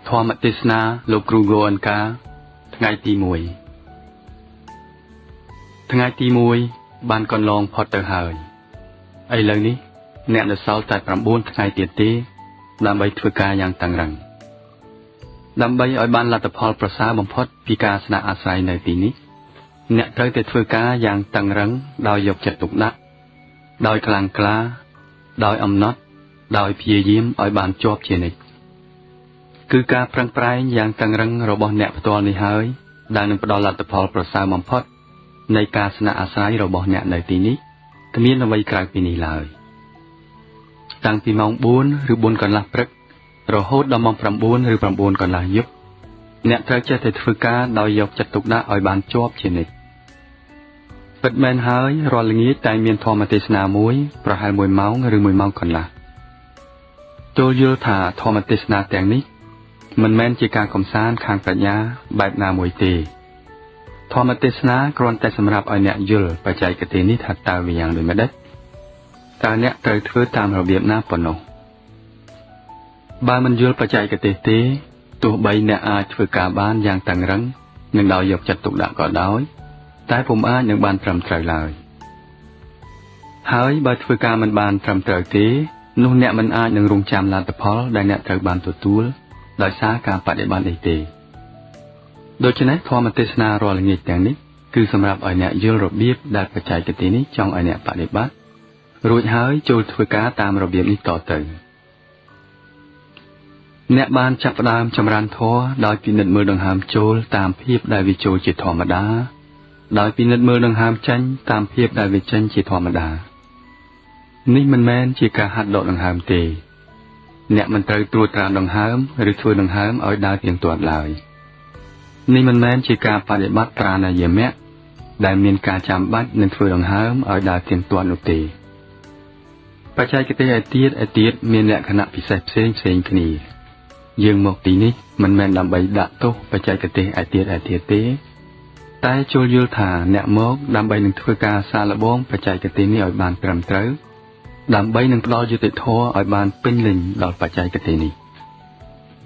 ធម្មទេសនាលោកគ្រូគោអនកាថ្ងៃទី1ថ្ងៃទី1បានកន្លងផុតទៅហើយឥឡូវនេះអ្នកនៅសល់តែ9ថ្ងៃទៀតទេដើម្បីធ្វើការយ៉ាងតឹងរ៉ឹងដើម្បីឲ្យបានលទ្ធផលប្រសើរបំផុតពីការស្នាក់អាស្រ័យនៅទីនេះអ្នកត្រូវតែធ្វើការយ៉ាងតឹងរ៉ឹងដោយយកចិត្តទុកដាក់ដោយខ្លាំងក្លាដោយអំណត់ដោយព្យាយាមឲ្យបានជាប់ជានិច្ចគឺការប្រឹងប្រែងយ៉ាងតឹងរ៉ឹងរបស់អ្នកផ្ទាល់នេះហើយដែលនឹងផ្ដល់លទ្ធផលប្រសើរបំផុតនៃការស្នាក់អាស្រ័យរបស់អ្នកនៅទីនេះគ្មានអ្វីក្រៅពីនេះឡើយតាំងពីម៉ោង4ឬ4កន្លះព្រឹករហូតដល់ម៉ោង9ឬ9កន្លះយប់អ្នកត្រូវចេះតែធ្វើការដោយយកចិត្តទុកដាក់ឲ្យបានជាប់ជានិច្ចពិតមែនហើយរាល់ល្ងាចតែមានធម្មទេសនាមួយប្រហែល1ម៉ោងឬ1ម៉ោងកន្លះចូលយល់ថាធម្មទេសនាទាំងនេះមិនមែនជាការកំសាន្តខាងប្រាជ្ញាបែបណាមួយទេធម្មទេសនាគ្រាន់តែសម្រាប់ឲ្យអ្នកយល់បច្ចេកទេសនេះថាតើវាយ៉ាងដូចម្ដេចតើអ្នកត្រូវធ្វើតាមរបៀបណាប៉ុណ្ណោះបើមិនយល់បច្ចេកទេសទេទោះបីអ្នកអាចធ្វើការបានយ៉ាងតឹងរ៉ឹងនិងដោយយកចិត្តទុកដាក់ក៏ដោយតែពុំអាចនឹងបានត្រឹមត្រូវឡើយហើយបើធ្វើការមិនបានត្រឹមត្រូវទេនោះអ្នកមិនអាចនឹងរងចាំលទ្ធផលដែលអ្នកត្រូវបានទទួលដោយសារការបដិបត្តិនេះទេដូច្នេះធម្មទេសនារាល់ល្ងាចទាំងនេះគឺសម្រាប់ឲ្យអ្នកយល់របៀបដែលបច្ចេកទេសនេះចង់ឲ្យអ្នកបដិបត្តិរួចហើយចូលធ្វើការតាមរបៀបនេះតទៅអ្នកបានចាប់ផ្ដើមចម្រើនធម៌ដោយពិនិត្យមើលដង្ហើមចូលតាមភាពដែលវាចូលជាធម្មតាដោយពិនិត្យមើលដង្ហើមចេញតាមភាពដែលវាចេញជាធម្មតានេះមិនមែនជាការហាត់ដកដង្ហើមទេអ្នកមិនត្រូវត្រួតត្រាដង្ហើមឬធ្វើដង្ហើមឲ្យដើរទៀងទាត់ឡើយនេះមិនមែនជាការបដិបត្តិប្រាណាយាមៈដែលមានការចាំបាច់នឹងធ្វើដង្ហើមឲ្យដើរទៀងទាត់នោះទេបច្ចេកទេសឯទៀតមានលក្ខណៈពិសេសផ្សេងគ្នាយើងមកទីនេះមិនមែនដើម្បីដាក់ទោសបច្ចេកទេសឯទៀតទេតែចូលយល់ថាអ្នកមកដើម្បីនឹងធ្វើការសាកល្បងបច្ចេកទេសនេះឲ្យបានត្រឹមត្រូវដើម្បីនឹងផ្ដល់យុត្តិធម៌ឲ្យបានពេញលេញដល់បច្ចេកទេសនេះ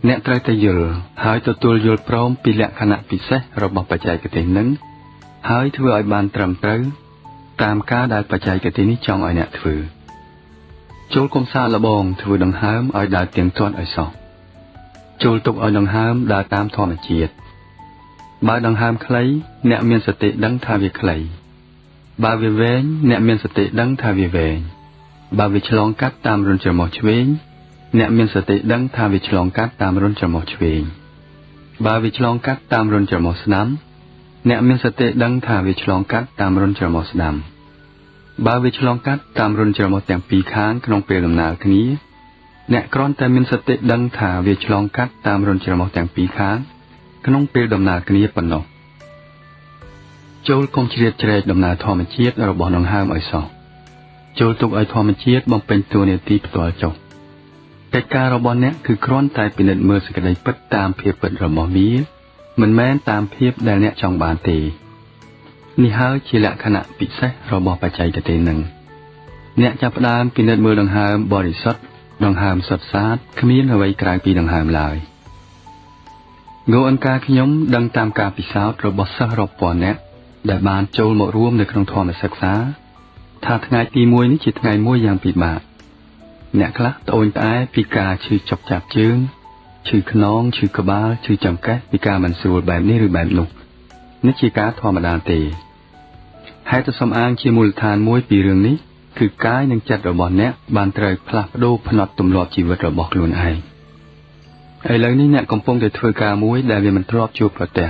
អ្នកត្រូវតែយល់ហើយទទួលយល់ព្រមពីលក្ខណៈពិសេសរបស់បច្ចេកទេសនឹងហើយធ្វើឲ្យបានត្រឹមត្រូវតាមការដែលបច្ចេកទេសនេះចង់ឲ្យអ្នកធ្វើចូលកុំសាកល្បងធ្វើដង្ហើមឲ្យដើរទៀងទាត់ឲ្យសោះចូលទុកឲ្យដង្ហើមដើរតាមធម្មជាតិបើដង្ហើមខ្លីអ្នកមានសតិដឹងថាវាខ្លីបើវាវែងអ្នកមានសតិដឹងថាវាវែងបើវាឆ្លងកាត់តាមរុនច្រមុះឆ្វេងអ្នកមានសតិដឹងថាវាឆ្លងកាត់តាមរុនច្រមុះឆ្វេងបើវាឆ្លងកាត់តាមរុនច្រមុះស្ដាំអ្នកមានសតិដឹងថាវាឆ្លងកាត់តាមរុនច្រមុះស្ដាំបើវាឆ្លងកាត់តាមរុនច្រមុះទាំងពីរខាងក្នុងពេលដំណើរគ្នាអ្នកគ្រាន់តែមានសតិដឹងថាវាឆ្លងកាត់តាមរុនច្រមុះទាំងពីរខាងក្នុងពេលដំណើរគ្នាប៉ុណ្ណោះចូលកុំជ្រៀតជ្រែកដំណើរធម្មជាតិរបស់ដង្ហើមឲ្យសោះចូលទុកឲ្យធម្មជាតិបំពេញតួនាទីផ្ទាល់ចុះកិច្ចការរបស់អ្នកគឺគ្រាន់តែពិនិត្យមើលសេចក្តីពិតតាមភាពពិតរបស់វាមិនមែនតាមភាពដែលអ្នកចង់បានទេនេះហើយជាលក្ខណៈពិសេសរបស់បច្ចេកទេសនឹងអ្នកចាប់ផ្ដើមពិនិត្យមើលដង្ហើមបរិសុទ្ធដង្ហើមសុទ្ធសាធគ្មានអ្វីក្រៅពីដង្ហើមឡើយងូអនការខ្ញុំដឹងតាមការពិសោធន៍របស់សិស្សរាប់ពាន់នាក់ដែលបានចូលមករួមនៅក្នុងធម៌សិក្សាថាថ្ងៃទី1នេះជាថ្ងៃមួយយ៉ាងពិបាកអ្នកខ្លះត្អូញត្អែពីការឈឺចុកចាប់ជើងឈឺខ្នងឈឺក្បាលឈឺចង្កេះពីការមិនស្រួលបែបនេះឬបែបនោះនេះជាការធម្មតាទេហេតុសំអាងជាមូលដ្ឋានមួយពីរឿងនេះគឺកាយនិងចិត្តរបស់អ្នកបានត្រូវផ្លាស់ប្ដូរផ្នត់ទម្លាប់ជីវិតរបស់ខ្លួនឯងឥឡូវនេះអ្នកកំពុងតែធ្វើការមួយដែលវាមិនធ្លាប់ជួបប្រទះ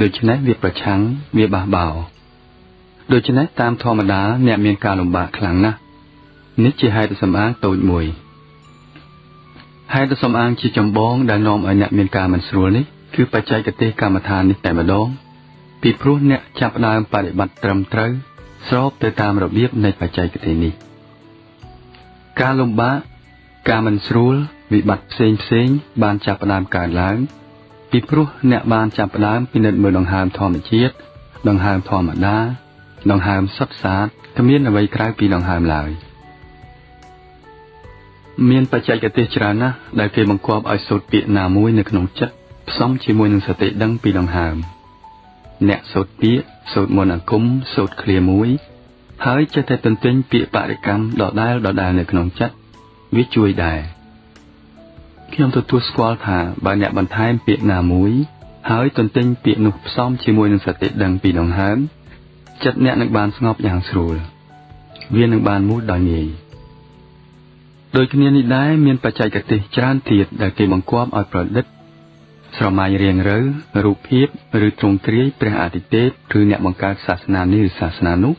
ដូច្នេះវាប្រឆាំងវាបះបោរដូច្នេះតាមធម្មតាអ្នកមានការលំបាកខ្លាំងណាស់នេះជាហេតុសម្អាងតូចមួយហេតុសម្អាងជាចម្បងដែលនាំឲ្យអ្នកមានការមិនស្រួលនេះគឺបច្ចេកទេសកម្មដ្ឋាននេះតែម្ដងពីព្រោះអ្នកចាប់ផ្ដើមបដិបត្តិត្រឹមត្រូវស្របទៅតាមរបៀបនៃបច្ចេកទេសនេះការលំបាកការមិនស្រួលវិបត្តិផ្សេងបានចាប់ផ្ដើមកើតឡើងពីព្រោះអ្នកបានចាប់ផ្ដើមពិនិត្យមើលដង្ហើមធម្មជាតិដង្ហើមធម្មតាដង្ហើមសុទ្ធសាធគ្មានអ្វីក្រៅពីដង្ហើមឡើយ មានបច្ចេកទេសច្រើនណាស់ដែលគេបង្គាប់ឲ្យសូត្រពាក្យណាមួយនៅក្នុងចិត្តផ្សំជាមួយនឹងសតិដឹងពីដង្ហើមអ្នកសូត្រពាក្យសូត្រមន្តអាគមសូត្រឃ្លាមួយហើយចេះតែទន្ទិញពាក្យបរិកម្មដដែលនៅក្នុងចិត្តវាជួយដែរខ្ញុំទទួលស្គាល់ថាបើអ្នកបន្ថែមពាក្យណាមួយហើយទន្ទិញពាក្យនោះផ្សំជាមួយនឹងសតិដឹងពីដង្ហើមចិត្តអ្នកនឹងបានស្ងប់យ៉ាងស្រួលវានឹងបានមូលដោយងាយដោយគ្នានេះដែរមានបច្ចេកទេសច្រើនទៀតដែលគេបង្គាប់ឲ្យប្រឌិតស្រមៃរៀងរើរូបភាពឬទ្រង់ទ្រាយព្រះអាទិទេពឬអ្នកបង្កើតសាសនានេះឬសាសនានោះ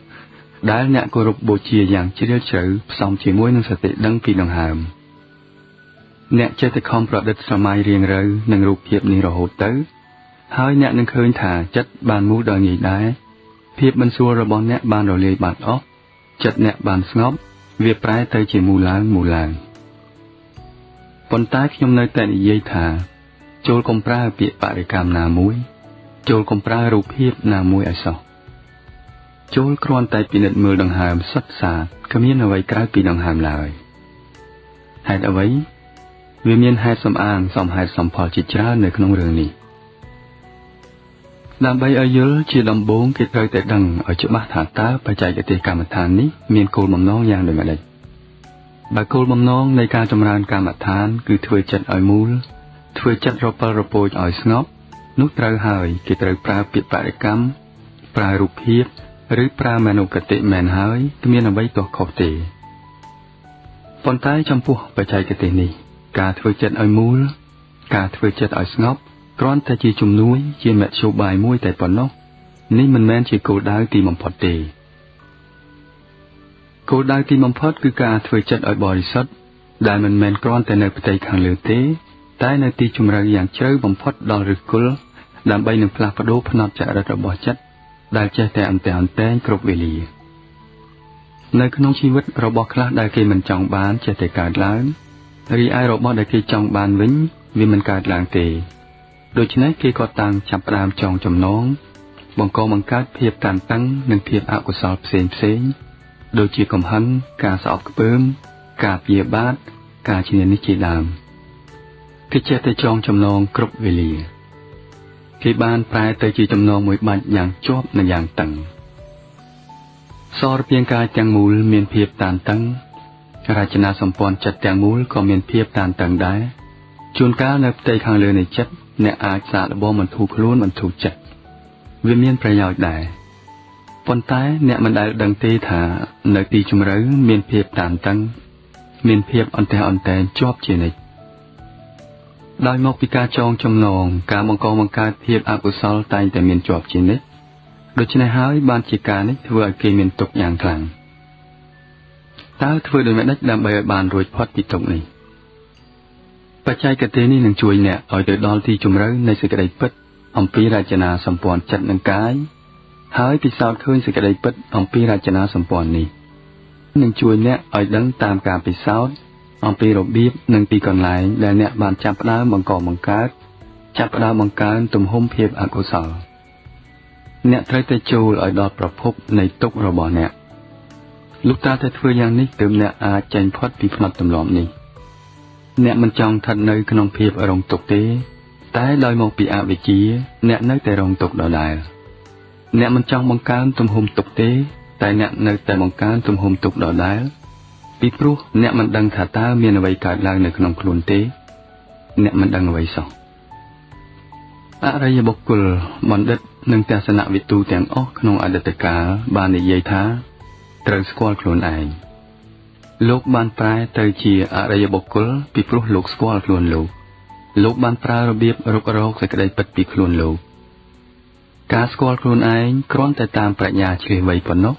ដែលអ្នកគោរពបូជាយ៉ាងជ្រាលជ្រៅផ្សំជាមួយនឹងសតិដឹងពីដង្ហើមអ្នកចេះតែខំប្រឌិតស្រមៃរៀងរើនិងរូបភាពនេះរហូតទៅហើយអ្នកនឹងឃើញថាចិត្តបានមូលដោយងាយដែរភាពមិនស្រួលរបស់អ្នកបានរលាយបាត់អស់ចិត្តអ្នកបានស្ងប់វាប្រែទៅជាមូលឡើងប៉ុន្តែខ្ញុំនៅតែនិយាយថាចូលកុំប្រើពាក្យបរិកម្មណាមួយចូលកុំប្រើរូបភាពណាមួយឲ្យសោះចូលគ្រាន់តែពិនិត្យមើលដង្ហើមសុទ្ធសាធគ្មានអ្វីក្រៅពីដង្ហើមឡើយហេតុអ្វីវាមានហេតុសំអាងសមហេតុសំផលជាច្រើននៅក្នុងរឿងនេះដើម្បីឲ្យយល់ជាដំបូងគេត្រូវតែដឹងឲ្យច្បាស់ថាតើបច្ចេកទេសកម្មដ្ឋាននេះមានគោលបំណងយ៉ាងដូចម្តេចបើគោលបំណងនៃការចម្រើនកម្មដ្ឋានគឺធ្វើចិត្តឲ្យមូលធ្វើចិត្តរពិលរពូចឲ្យស្ងប់នោះត្រូវហើយគេត្រូវប្រើពាក្យបរិកម្មប្រើរូបភាពឬប្រើមនោគតិមែនហើយគ្មានអ្វីទាស់ខុសទេប៉ុន្តែចំពោះបច្ចេកទេសនេះការធ្វើចិត្តឲ្យមូលការធ្វើចិត្តឲ្យស្ងប់គ្រាន់តែជាជំនួយជាមធ្យោបាយមួយតែប៉ុណ្ណោះនេះមិនមែនជាគោលដៅទីបំផុតទេគោលដៅទីបំផុតគឺការធ្វើចិត្តឲ្យបរិសុទ្ធដែលមិនមែនគ្រាន់តែនៅផ្ទៃខាងលើទេតែនៅទីជម្រៅយ៉ាងជ្រៅបំផុតដល់ឫសគល់ដើម្បីនឹងផ្លាស់ប្ដូរផ្នត់ចរិតរបស់ចិត្តដែលចេះតែអន្តែងគ្រប់វេលានៅក្នុងជីវិតរបស់ខ្លះដែលគេមិនចង់បានចេះតែកើតឡើងរីឯរបស់ដែលគេចង់បានវិញវាមិនកើតឡើងទេដូច្នេះគេក៏តាំងចាប់ផ្ដើមចងចំណងបង្កើតភាពតានតឹងនិងភាពអកុសលផ្សេងដូចជាកំហឹងការស្អប់ខ្ពើមការព្យាបាទការឈ្នានីសជាដើមគេចេះតែចងចំណងគ្រប់វេលាគេបានប្រែទៅជាចំណងមួយបាច់យ៉ាងជាប់និងយ៉ាងតឹងសរពាងកាយទាំងមូលមានភាពតានតឹងរចនាសម្ព័ន្ធចិត្តទាំងមូលក៏មានភាពតានតឹងដែរជួនកាលនៅផ្ទៃខាងលើនៃចិត្តអ្នកអាចសាកល្បងបន្ធូរខ្លួនបន្ធូរចិត្តវាមានប្រយោជន៍ដែរប៉ុន្តែអ្នកមិនដែលដឹងទេថានៅទីជម្រៅមានភាពតានតឹងមានភាពអន្ទះអន្តែងជាប់ជានិច្ចដោយមកពីការចងចំណងការបង្កើតភាពអកុសលតែងតែមានជាប់ជានិច្ចដូច្នេះហើយបានជាការនេះធ្វើឲ្យគេមានទុក្ខយ៉ាងខ្លាំងតើធ្វើដូចម្តេចដើម្បីឲ្យបានរួចផុតពីទុក្ខនេះបច្ចេកទេសនេះនឹងជួយអ្នកឲ្យទៅដល់ទីជម្រៅនៃសេចក្តីពិតអំពីរចនាសម្ព័ន្ធចិត្តនិងកាយហើយពិសោធន៍ឃើញសេចក្តីពិតអំពីរចនាសម្ព័ន្ធនេះនឹងជួយអ្នកឲ្យដឹងតាមការពិសោធន៍អំពីរបៀបនិងទីកន្លែងដែលអ្នកបានចាប់ផ្ដើមបង្កើនទំហំភាពអកុសលអ្នកត្រូវតែចូលឲ្យដល់ប្រភពនៃទុក្ខរបស់អ្នកលុះត្រាតែធ្វើយ៉ាងនេះទើបអ្នកអាចចេញផុតពីផ្នត់ទម្លាប់នេះអ្នកមិនចង់ស្ថិតនៅក្នុងភាពរងទុក្ខទេតែដោយមកពីអវិជ្ជាអ្នកនៅតែរងទុក្ខដដែលអ្នកមិនចង់បង្កើនទំហំទុក្ខទេតែអ្នកនៅតែបង្កើនទំហំទុក្ខដដែលពីព្រោះអ្នកមិនដឹងថាតើមានអ្វីកើតឡើងនៅក្នុងខ្លួនទេអ្នកមិនដឹងអ្វីសោះអរិយបុគ្គលបណ្ឌិតនិងទស្សនវិទូទាំងអស់ក្នុងអតីតកាលបាននិយាយថាត្រូវស្គាល់ខ្លួនឯងលោកបានប្រែទៅជាអរិយបុគ្គលពីព្រោះលោកស្គាល់ខ្លួនលោកបានប្រើរបៀបរុករកសេចក្តីពិតពីខ្លួនលោកការស្គាល់ខ្លួនឯងគ្រាន់តែតាមប្រាជ្ញាឆ្លៀសវៃប៉ុណ្ណោះ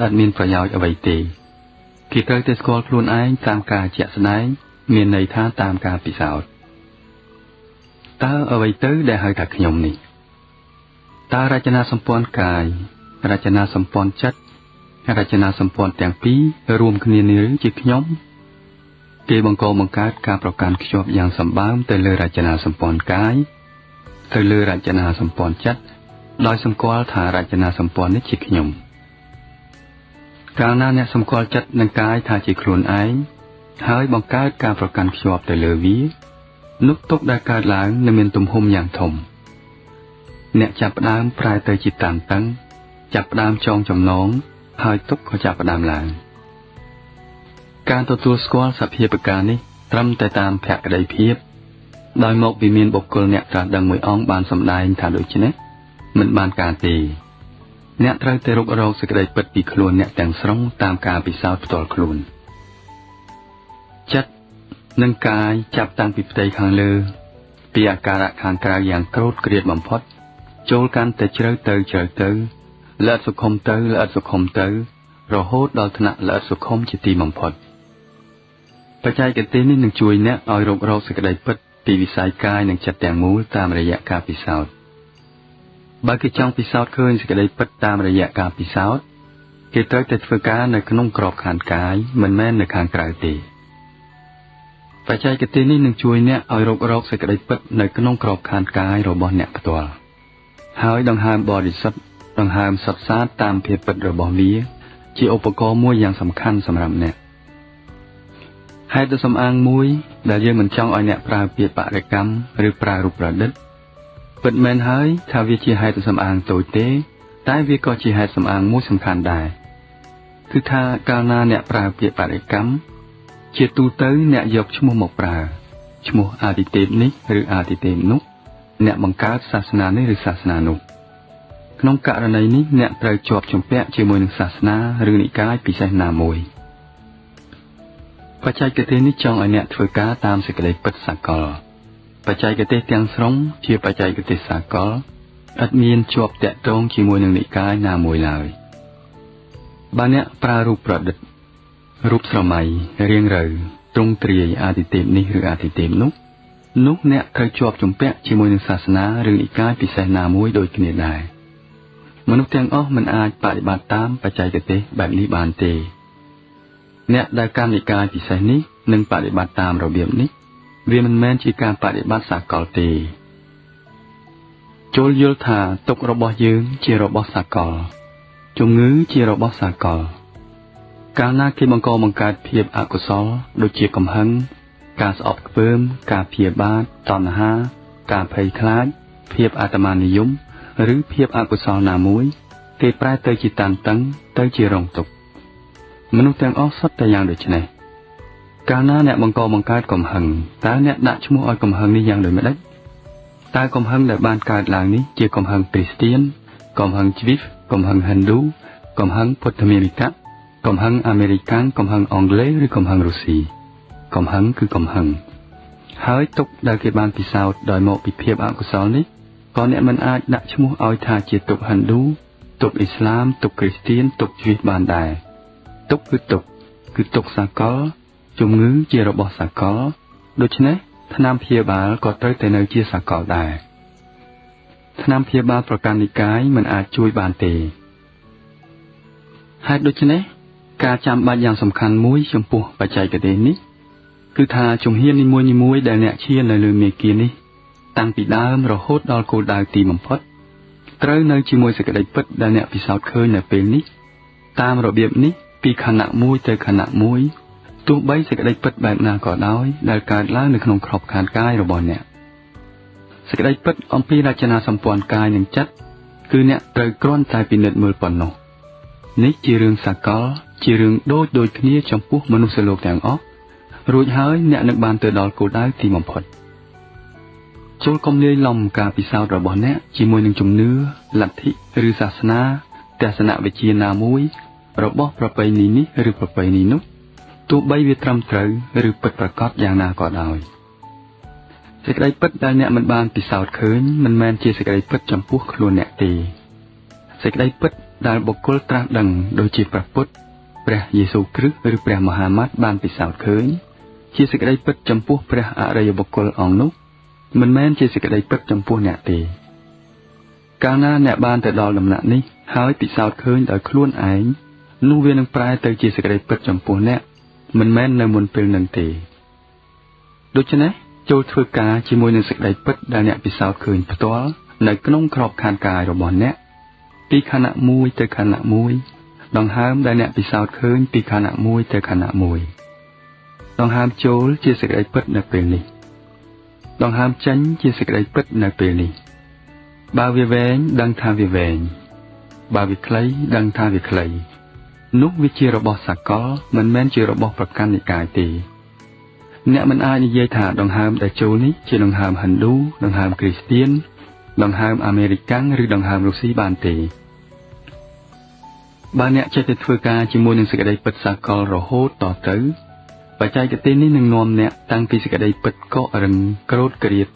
អត់មានប្រយោជន៍អ្វីទេគេត្រូវតែស្គាល់ខ្លួនឯងតាមការជាក់ស្ដែងមានន័យថាតាមការពិសោធន៍តើអ្វីទៅដែលហៅថាខ្ញុំនេះតើរចនាសម្ព័ន្ធកាយរចនាសម្ព័ន្ធចិត្តរចនាសម្ព័ន្ធទាំងពីររួមគ្នានេះឬជាខ្ញុំគេបង្កើតការប្រកាន់ខ្ជាប់យ៉ាងសម្បើមទៅលើរចនាសម្ព័ន្ធកាយទៅលើរចនាសម្ព័ន្ធចិត្តដោយសម្គាល់ថារចនាសម្ព័ន្ធនេះជាខ្ញុំកាលណាអ្នកសម្គាល់ចិត្តនិងកាយថាជាខ្លួនឯង ហើយបង្កើតការប្រកាន់ភ្ជាប់ទៅលើវានោះទុកដែលកើតឡើងនឹងមានទំហំយ៉ាងធំអ្នកចាប់ផ្ដើមប្រែទៅជាតានតឹងចាប់ផ្ដើមចងចំណងហើយទុកក៏ចាប់ផ្ដើមឡើងការទទួលស្គាល់សភាពការនេះត្រឹមតែតាមភក្តីភាពដោយមកពីមានបុគ្គលអ្នកត្រាស់ដឹងមួយអង្គបានសម្ដែងថាដូច្នេះមិនបានការទេអ្នកត្រូវតែរុករកសេចក្តីពិតពីខ្លួនអ្នកទាំងស្រុងតាមការពិសោធន៍ផ្ទាល់ខ្លួនចិត្តនិងកាយចាប់តាំងពីផ្ទៃខាងលើពីអាការៈខាងក្រៅយ៉ាងក្រោតក្រៀតបំផុតចូលកាន់តែជ្រៅទៅល្អិតសុខុមទៅរហូតដល់ថ្នាក់ល្អិតសុខុមជាទីបំផុតបច្ចេកទេសនេះនឹងជួយអ្នកឲ្យរករកសេចក្តីពិតពីវិស័យកាយនិងចិត្តទាំងមូលតាមរយៈការពិសោធន៍បើគេចង់ពិសោធន៍ឃើញសេចក្តីពិតតាមរយៈការពិសោធន៍គេត្រូវតែធ្វើការនៅក្នុងក្របខ័ណ្ឌកាយមិនមែននៅខាងក្រៅទេបច្ចេកទេសនេះនឹងជួយអ្នកឲ្យរករកសេចក្តីពិតនៅក្នុងក្របខ័ណ្ឌកាយរបស់អ្នកផ្ទាល់ហើយដង្ហើមបរិសុទ្ធដង្ហើមសុទ្ធសាធតាមភាពពិតរបស់វាជាឧបករណ៍មួយយ៉ាងសំខាន់សម្រាប់អ្នកហេតុសំអាងមួយដែលយើងមិនចង់ឲ្យអ្នកប្រើពាក្យបរិកម្មឬប្រើរូបប្រឌិតពិតមែនហើយថាវាជាហេតុសំអាងតូចទេតែវាក៏ជាហេតុសំអាងមួយសំខាន់ដែរគឺថាកាលណាអ្នកប្រើពាក្យបរិកម្មជាទូទៅអ្នកយកឈ្មោះមកប្រើឈ្មោះអាទិទេពនេះឬអាទិទេពនោះអ្នកបង្កើតសាសនានេះឬសាសនានោះក្នុងករណីនេះអ្នកត្រូវជាប់ជំពាក់ជាមួយនឹងសាសនាឬនិកាយពិសេសណាមួយបច្ចេកទេសនេះចង់ឲ្យអ្នកធ្វើការតាមសេចក្តីពិតសកលបច្ចេកទេសទាំងស្រុងជាបច្ចេកទេសសកលឥតមានជាប់តាក់ទងជាមួយនឹងនិកាយណាមួយឡើយបើអ្នកប្រើរូបប្រឌិតរូបស្រមៃរាងរូវទ្រង់ទ្រាយអាទិទេពនេះឬអាទិទេពនោះអ្នកត្រូវជាប់ជំពាក់ជាមួយនឹងសាសនាឬនិកាយពិសេសណាមួយដូចគ្នាដែរមនុស្សទាំងអស់មិនអាចបប្រតិបត្តិតាមបច្ចេកទេសបែបនេះបានទេអ្នកដែលកាន់និកាយពិសេសនេះនិងបប្រតិបត្តិតាមរបៀបនេះវាមិនមែនជាការបប្រតិបត្តិសកលទេចូលយល់ថាទុក្ខរបស់យើងជារបស់សកលជំងឺជារបស់សកលកាលណាគេបង្កើតភាពអកុសលដូចជាកំហឹងការស្អប់ខ្ពើមការព្យាបាទតណ្ហាការភ័យខ្លាចភាពអាត្មានិយមឬភាពអកុសលណាមួយគេប្រែទៅជាតានតឹងទៅជារងទុក្ខមនុស្សទាំងអស់សុទ្ធតែយ៉ាងដូចនេះកាលណាអ្នកបង្កើតកំហឹងតើអ្នកដាក់ឈ្មោះឲ្យកំហឹងនេះយ៉ាងដូចម្ដេចតើកំហឹងដែលបានកើតឡើងនេះជាកំហឹងគ្រីស្ទានកំហឹងជ្វីសកំហឹងហិណ្ឌូកំហឹងពុទ្ធមេរិកកំហឹងអាមេរិកាំងកំហឹងអង់គ្លេសឬកំហឹងរុស្ស៊ីកំហឹងគឺកំហឹងហើយទុក្ខដែលគេបានពិសោធន៍ដោយមកពីភាពអកុសលនេះក៏អ្នកមិនអាចដាក់ឈ្មោះឲ្យថាជាទុក្ខហិណ្ឌូទុក្ខអ៊ីស្លាមទុក្ខគ្រីស្ទានទុក្ខជ្វីសបានដែរទុក្ខគឺទុក្ខសកលជំងឺជារបស់សកលដូច្នេះថ្នាំព្យាបាលក៏ត្រូវតែនៅជាសកលដែរថ្នាំព្យាបាលប្រកាន់និកាយមិនអាចជួយបានទេហេតុដូច្នេះការចាំបាច់យ៉ាងសំខាន់មួយចំពោះបច្ចេកទេសនេះគឺថាជំហាននីមួយដែលអ្នកឈាននៅលើមាគ៌ានេះតាំងពីដើមរហូតដល់គោលដៅទីបំផុតត្រូវនៅជាមួយសេចក្តីពិតដែលអ្នកពិសោធន៍ឃើញនៅពេលនេះតាមរបៀបនេះពីខណៈមួយទៅខណៈមួយទោះបីសេចក្តីពិតបែបណាក៏ដោយដែលកើតឡើងនៅក្នុងក្របខ័ណ្ឌកាយរបស់អ្នកសេចក្តីពិតអំពីរចនាសម្ព័ន្ធកាយនិងចិត្តគឺអ្នកត្រូវគ្រាន់តែពិនិត្យមើលប៉ុណ្ណោះនេះជារឿងសកលជារឿងដូចគ្នាចំពោះមនុស្សលោកទាំងអស់រួចហើយអ្នកនឹងបានទៅដល់គោលដៅទីបំផុតចូលកុំលាយឡំការពិសោធន៍របស់អ្នកជាមួយនឹងជំនឿលទ្ធិឬសាសនាទស្សនវិជ្ជាណាមួយរបស់ប្រពៃណីនេះឬប្រពៃណីនោះទោះបីវាត្រឹមត្រូវឬពិតប្រាកដយ៉ាងណាក៏ដោយសេចក្តីពិតដែលអ្នកមិនបានពិសោធន៍ឃើញមិនមែនជាសេចក្តីពិតចំពោះខ្លួនអ្នកទេសេចក្តីពិតដែលបុគ្គលត្រាស់ដឹងដូចជាព្រះពុទ្ធព្រះយេស៊ូវគ្រីស្ទឬព្រះមហាម៉ាត់បានពិសោធន៍ឃើញជាសេចក្តីពិតចំពោះព្រះអរិយបុគ្គលអង្គនោះមិនមែនជាសេចក្តីពិតចំពោះអ្នកទេកាលណាអ្នកបានទៅដល់ដំណាក់នេះហើយពិសោធន៍ឃើញដោយខ្លួនឯងនោះវានឹងប្រែទៅជាសេចក្តីពិតចំពោះអ្នកមិនមែននៅមុនពេលនឹងទេដូច្នេះចូលធ្វើការជាមួយនឹងសេចក្តីពិតដែលអ្នកពិសោធន៍ឃើញផ្ទាល់នៅក្នុងក្របខ័ណ្ឌកាយរបស់អ្នកពីខណៈមួយទៅខណៈមួយដង្ហើមដែលអ្នកពិសោធន៍ឃើញពីខណៈមួយទៅខណៈមួយ ដង្ហើមចូលជាសេចក្តីពិតនៅពេលនេះដង្ហើមចេញជាសេចក្តីពិតនៅពេលនេះបើវាវែងដឹងថាវាវែងបើវាខ្លីដឹងថាវាខ្លីនោះវាជារបស់សកលមិនមែនជារបស់ប្រកាន់និកាយទេអ្នកមិនអាចនិយាយថាដង្ហើមដែលចូលនេះជាដង្ហើមហិណ្ឌូដង្ហើមគ្រីស្ទានដង្ហើមអាមេរិកាំងឬដង្ហើមរុស្ស៊ីបានទេបើអ្នកចេះតែធ្វើការជាមួយនឹងសេចក្តីពិតសកលរហូតតទៅបច្ចេកទេសនេះនឹងនាំអ្នកតាំងពីសេចក្តីពិតកករឹងក្រោតក្រៀត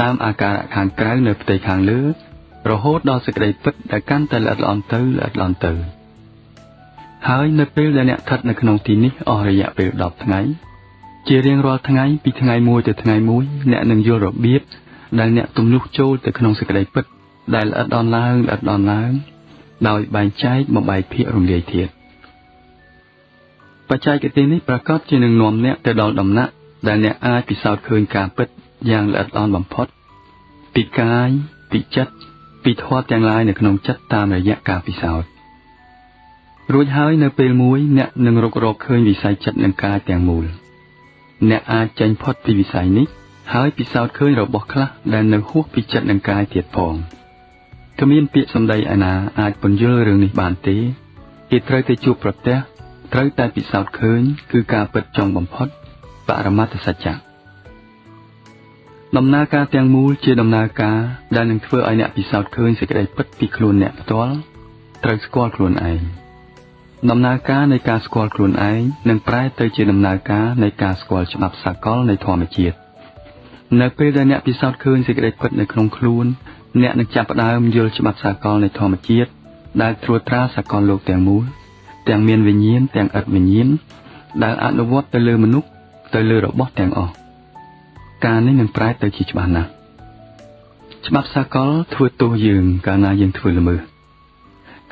តាមអាការៈខាងក្រៅនៅផ្ទៃខាងលើរហូតដល់សេចក្តីពិតដែលកាន់តែល្អិតល្អន់ទៅហើយនៅពេលដែលអ្នកស្ថិតនៅក្នុងទីនេះអស់រយៈពេល10ថ្ងៃជារៀងរាល់ថ្ងៃពីថ្ងៃមួយទៅថ្ងៃមួយអ្នកនឹងយល់របៀបដែលអ្នកទំនុះចូលទៅក្នុងសេចក្តីពិតដែលល្អិតល្អន់ឡើងដោយបែងចែកបំបែកភាគរំលាយធាតុបច្ចេកទេសនេះប្រកបជានឹងនាំអ្នកទៅដល់ដំណាក់ដែលអ្នកអាចពិសោធន៍ឃើញការពិតយ៉ាងល្អិតល្អន់បំផុតពីកាយពីចិត្តពីធម៌ទាំងឡាយនៅក្នុងចិត្តតាមរយៈការពិសោធន៍រួចហើយនៅពេលមួយអ្នកនឹងរករកឃើញវិស័យចិត្តនិងកាយទាំងមូលអ្នកអាចចេញផុតពីវិស័យនេះហើយពិសោធន៍ឃើញរបស់ខ្លះដែលនៅហួសពីចិត្តនិងកាយទៀតផងគ្មានពាក្យសម្ដីឯណាអាចពន្យល់រឿងនេះបានទេគេត្រូវតែជួបប្រទះត្រូវតែពិសោធន៍ឃើញគឺការពិតចុងបំផុតបរមត្ថសច្ចៈដំណើរការទាំងមូលជាដំណើរការដែលនឹងធ្វើឲ្យអ្នកពិសោធន៍ឃើញសេចក្តីពិតពីខ្លួនអ្នកផ្ទាល់ត្រូវស្គាល់ខ្លួនឯងដំណើរការនៃការស្គាល់ខ្លួនឯងនឹងប្រែទៅជាដំណើរការនៃការស្គាល់ច្បាប់សកលនៃធម្មជាតិនៅពេលដែលអ្នកពិសោធន៍ឃើញសេចក្តីពិតនៅក្នុងខ្លួនអ្នកនឹងចាប់ផ្ដើមយល់ច្បាប់សកលនៃធម្មជាតិដែលត្រួតត្រាសកលលោកទាំងមូលទាំងមានវិញ្ញាណទាំងឥតវិញ្ញាណដែលអនុវត្តទៅលើមនុស្សទៅលើរបស់ទាំងអស់ការនេះនឹងប្រែទៅជាច្បាស់ណាស់ច្បាប់សកលធ្វើទោសយើងកាលណាយើងធ្វើល្មើស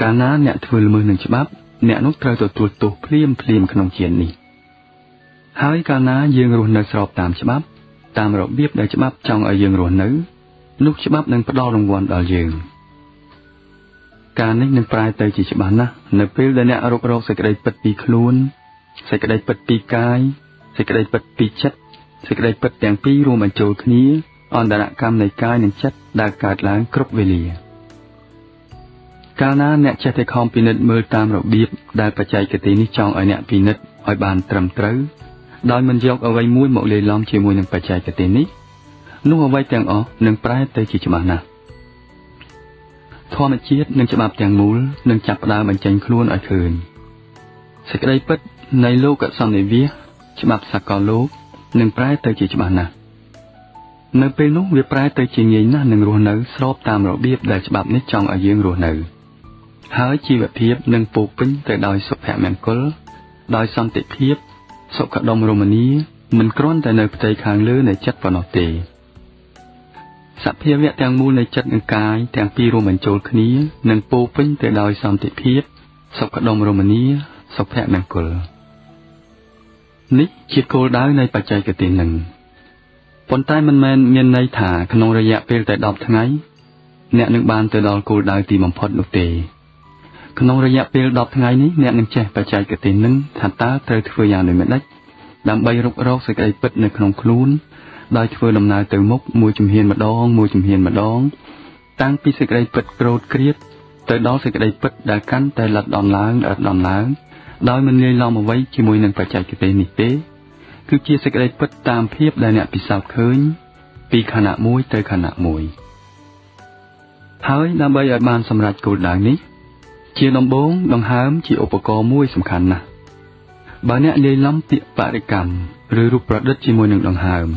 កាលណាអ្នកធ្វើល្មើសនឹងច្បាប់អ្នកនោះត្រូវទទួលទោសភ្លាមក្នុងជាតិនេះហើយកាលណាយើងរស់នៅស្របតាមច្បាប់តាមរបៀបដែលច្បាប់ចង់ឲ្យយើងរស់នៅនោះច្បាប់នឹងផ្ដល់រង្វាន់ដល់យើងការនេះនឹងប្រែទៅជាច្បាស់ណាស់នៅពេលដែលអ្នករករកសេចក្តីពិតពីខ្លួនសេចក្តីពិតពីកាយសេចក្តីពិតពីចិត្តសេចក្តីពិតទាំងពីររួមបញ្ចូលគ្នាអន្តរកម្មនៃកាយនិងចិត្តដែលកើតឡើងគ្រប់វេលាកាលណាអ្នកចេះតែខំពិនិត្យមើលតាមរបៀបដែលបច្ចេកទេសនេះចង់ឲ្យអ្នកពិនិត្យឲ្យបានត្រឹមត្រូវដោយមិនយកអ្វីមួយមកលាយឡំជាមួយនឹងបច្ចេកទេសនេះនោះអ្វីទាំងអស់នឹងប្រែទៅជាច្បាស់ណាស់ធម្មជាតិនិងច្បាប់ទាំងមូលនឹងចាប់ផ្ដើមបញ្ចេញខ្លួនឲ្យឃើញសេចក្តីពិតនៃលោកសន្និវាសច្បាប់សកលលោកនឹងប្រែទៅជាច្បាស់ណាស់នៅពេលនោះវាប្រែទៅជាងាយណាស់នឹងរស់នៅស្របតាមរបៀបដែលច្បាប់នេះចង់ឲ្យយើងរស់នៅហើយជីវភាពនឹងពោពេញទៅដោយសុភមង្គលដោយសន្តិភាពសុខដុមរមនាមិនគ្រាន់តែនៅផ្ទៃខាងលើនៃចិត្តប៉ុណ្ណោះទេសភាវៈទាំងមូលនៃចិត្តនិងកាយទាំងពីររួមបញ្ចូលគ្នានឹងពោពេញទៅដោយសន្តិភាពសុខដុមរមនាសុភមង្គលនេះជាគោលដៅនៃបច្ចេកទេសនឹងប៉ុន្តែមិនមែនមានន័យថាក្នុងរយៈពេលតែ10ថ្ងៃអ្នកនឹងបានទៅដល់គោលដៅទីបំផុតនោះទេក្នុងរយៈពេល10ថ្ងៃនេះអ្នកនឹងចេះបច្ចេកទេសនឹងថាតើត្រូវធ្វើយ៉ាងដូចម្តេចដើម្បីរុករកសេចក្តីពិតនៅក្នុងខ្លួនដោយធ្វើដំណើរទៅមុខមួយជំហានម្ដងតាំងពីសេចក្តីពិតក្រោតក្រៀតទៅដល់សេចក្តីពិតដែលកាន់តែល្អិតល្អន់ឡើងដោយមិនលាយឡំអ្វីជាមួយនឹងបច្ចេកទេសនេះទេគឺជាសេចក្តីពិតតាមភាពដែលអ្នកពិសោធន៍ឃើញពីខណៈមួយទៅខណៈមួយហើយដើម្បីឲ្យបានសម្រេចគោលដៅនេះជាដំបូងដង្ហើមជាឧបករណ៍មួយសំខាន់ណាស់បើអ្នកលាយឡំពាក្យបរិកម្មឬរូបប្រឌិតជាមួយនឹងដង្ហើម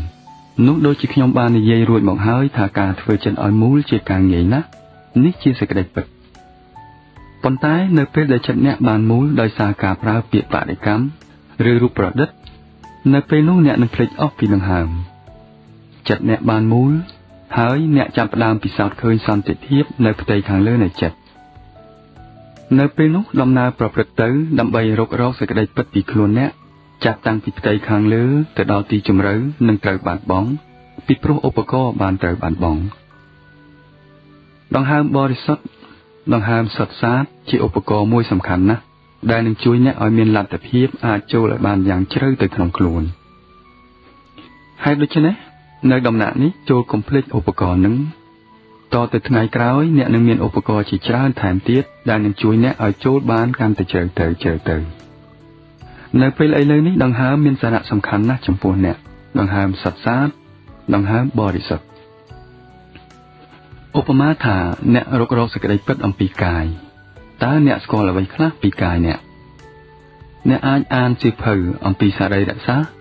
នោះដូចជាខ្ញុំបាននិយាយរួចមកហើយថាការធ្វើចិត្តឲ្យមូលជាការងាយណាស់នេះជាសេចក្តីពិតប៉ុន្តែនៅពេលដែលចិត្តអ្នកបានមូលដោយសារការប្រើពាក្យបរិកម្មឬរូបប្រឌិតនៅពេលនោះអ្នកនឹងភ្លេចអស់ពីដង្ហើមចិត្តអ្នកបានមូលហើយអ្នកចាប់ផ្ដើមពិសោធន៍ឃើញសន្តិភាពនៅផ្ទៃខាងលើនៃចិត្តនៅពេលនោះដំណើរប្រព្រឹត្តទៅដើម្បីរករកសេចក្តីពិតពីខ្លួនអ្នកចាប់តាំងពីផ្ទៃខាងលើទៅដល់ទីជម្រៅនឹងត្រូវបាត់បង់ពីព្រោះឧបករណ៍បានត្រូវបាត់បង់ដង្ហើមបរិសុទ្ធដង្ហើមសុទ្ធសាធជាឧបករណ៍មួយសំខាន់ណាស់ដែលនឹងជួយអ្នកឲ្យមានលទ្ធភាពអាចចូលឲ្យបានយ៉ាងជ្រៅទៅក្នុងខ្លួន ហើយដូច្នេះនៅដំណាក់នេះចូលកុំភ្លេចឧបករណ៍នឹងតទៅថ្ងៃក្រោយអ្នកនឹងមានឧបករណ៍ជាច្រើនថែមទៀតដែលនឹងជួយអ្នកឲ្យចូលបានកាន់តែជ្រៅទៅនៅពេលឥឡូវនេះដង្ហើមមានសារៈសំខាន់ណាស់ចំពោះអ្នកដង្ហើមសុទ្ធសាធដង្ហើមបរិសុទ្ធឧបមាថាអ្នករករកសេចក្តីពិតអំពីកាយតើអ្នកស្គាល់អ្វីខ្លះពីកាយអ្នកអាចអានសៀវភៅអំពីសរីរសាស្ត្រ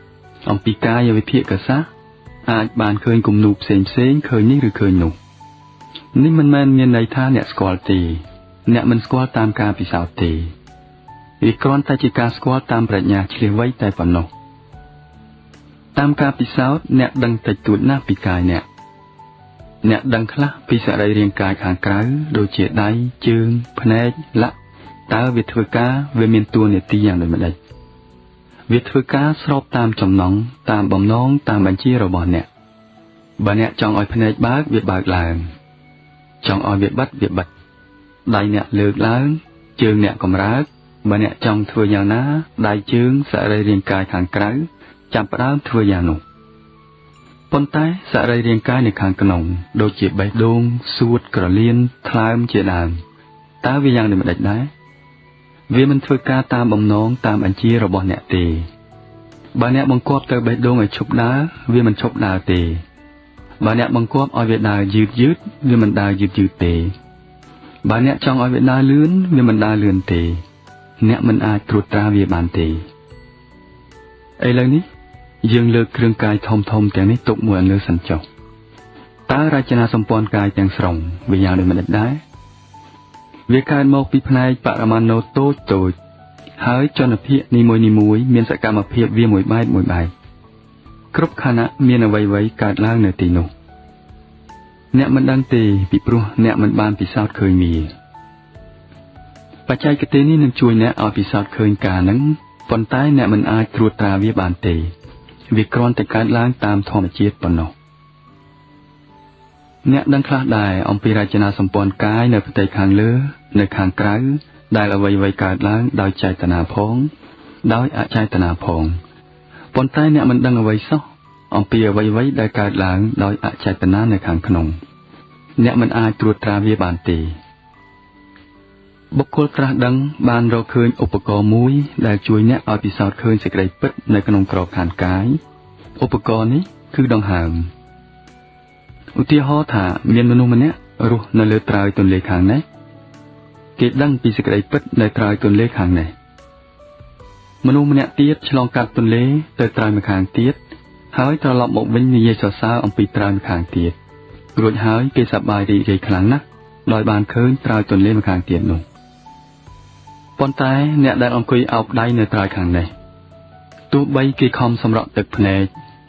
អំពីកាយវិភាគសាស្ត្រអាចបានឃើញគំនូរផ្សេងឃើញនេះឬឃើញនោះនេះមិនមែនមានន័យថាអ្នកស្គាល់ទេអ្នកមិនស្គាល់តាមការពិសោធន៍ទេវាគ្រាន់តែជាការស្គាល់តាមប្រាជ្ញាឆ្លៀសវៃតែប៉ុណ្ណោះតាមការពិសោធន៍អ្នកដឹងតិចតួចណាស់ពីកាយអ្នកដឹងខ្លះពីសរីរាង្គកាយខាងក្រៅដូចជាដៃជើងភ្នែកលាក់តើវាធ្វើការវាមានតួនាទីយ៉ាងដូចម្តេចវាធ្វើការស្របតាមចំណង់តាមបំណងតាមបញ្ជារបស់អ្នកបើអ្នកចង់ឲ្យភ្នែកបើកវាបើកឡើងចង់ឲ្យវាបិទវាបិទដៃអ្នកលើកឡើងជើងអ្នកកម្រើកបើអ្នកចង់ធ្វើយ៉ាងណាដៃជើងសរីរាង្គកាយខាងក្រៅចាប់ផ្ដើមធ្វើយ៉ាងនោះប៉ុន្តែសរីរាង្គកាយនៅខាងក្នុងដូចជាបេះដូងសួតក្រលៀនថ្លើមជាដើមតើវាយ៉ាងដូចម្តេចដែរវាមិនធ្វើការតាមបំណងតាមបញ្ជារបស់អ្នកទេបើអ្នកបង្គាប់ទៅបេះដូងឲ្យឈប់ដើរវាមិនឈប់ដើរទេបើអ្នកបង្គាប់ឲ្យវាដើរយឺតវាមិនដើរយឺតទេបើអ្នកចង់ឲ្យវាដើរលឿនវាមិនដើរលឿនទេអ្នកមិនអាចត្រួតត្រាវាបានទេឥឡូវនេះយើងលើកគ្រឿងកាយធំទាំងនេះទុកមួយលើសិនចុះតើរចនាសម្ព័ន្ធកាយទាំងស្រុងវាយ៉ាងដូចម្តេចដែរវាកើតមកពីផ្នែកបរមាណូតូចហើយចលភាគនីមួយមានសកម្មភាពវាមួយបែបគ្រប់ខណៈមានអ្វីកើតឡើងនៅទីនោះអ្នកមិនដឹងទេពីព្រោះអ្នកមិនបានពិសោធន៍ឃើញវាបច្ចេកទេសនេះនឹងជួយអ្នកឲ្យពិសោធន៍ឃើញការនឹងប៉ុន្តែអ្នកមិនអាចត្រួតត្រាវាបានទេវាគ្រាន់តែកើតឡើងតាមធម្មជាតិប៉ុណ្ណោះអ្នកដឹងខ្លះដែរអំពីរចនាសម្ព័ន្ធកាយនៅផ្ទៃខាងលើនៅខាងក្រៅដែលអ្វីកើតឡើងដោយចេតនាផងដោយអចេតនាផងប៉ុន្តែអ្នកមិនដឹងអ្វីសោះអំពីអ្វីដែលកើតឡើងដោយអចេតនានៅខាងក្នុងអ្នកមិនអាចត្រួតត្រាវាបានទេបុគ្គលត្រាស់ដឹងបានរកឃើញឧបករណ៍មួយដែលជួយអ្នកឲ្យពិសោធន៍ឃើញសេចក្តីពិតនៅក្នុងក្របខ័ណ្ឌកាយឧបករណ៍នេះគឺដង្ហើមឧទាហរណ៍ថាមានមនុស្សម្នាក់រស់នៅលើត្រើយទន្លេខាងនេះគេដឹងពីសេចក្តីពិតនៅត្រើយទន្លេខាងនេះមនុស្សម្នាក់ទៀតឆ្លងកាត់ទន្លេទៅត្រើយម្ខាងទៀតហើយត្រឡប់មកវិញនិយាយសរសើរអំពីត្រើយម្ខាងទៀតរួចហើយគេសប្បាយរីករាយខ្លាំងណាស់ដោយបានឃើញត្រើយទន្លេម្ខាងទៀតនោះប៉ុន្តែអ្នកដែលអង្គុយអោបដៃនៅត្រើយខាងនេះទោះបីគេខំសម្រក់ទឹកភ្នែក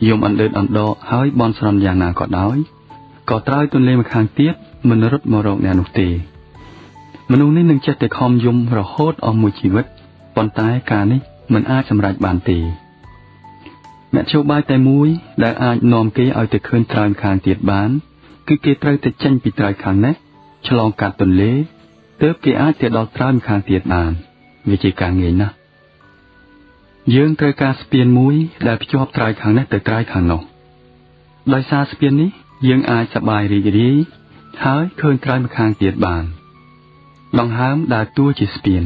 យំអណ្ដើតអណ្ដោហើយបន់ស្រន់យ៉ាងណាក៏ដោយក៏ត្រើយទន្លេម្ខាងទៀតមិនរត់មករកអ្នកនោះទេមនុស្សនេះនឹងចេះតែខំយំរហូតអស់មួយជីវិតប៉ុន្តែការនេះមិនអាចសម្រេចបានទេមធ្យោបាយតែមួយដែលអាចនាំគេឲ្យទៅឃើញត្រើយម្ខាងទៀតបានគឺគេត្រូវតែចេញពីត្រើយខាងនេះឆ្លងកាត់ទន្លេទើបគេអាចទៅដល់ត្រើយម្ខាងទៀតបានវាជាការងាយណាស់យើងត្រូវការស្ពានមួយដែលភ្ជាប់ត្រើយខាងនេះទៅត្រើយខាងនោះដោយសារស្ពាននេះយើងអាចសប្បាយរីករាយហើយឃើញត្រើយម្ខាងទៀតបានដង្ហើមដើរតួជាស្ពាន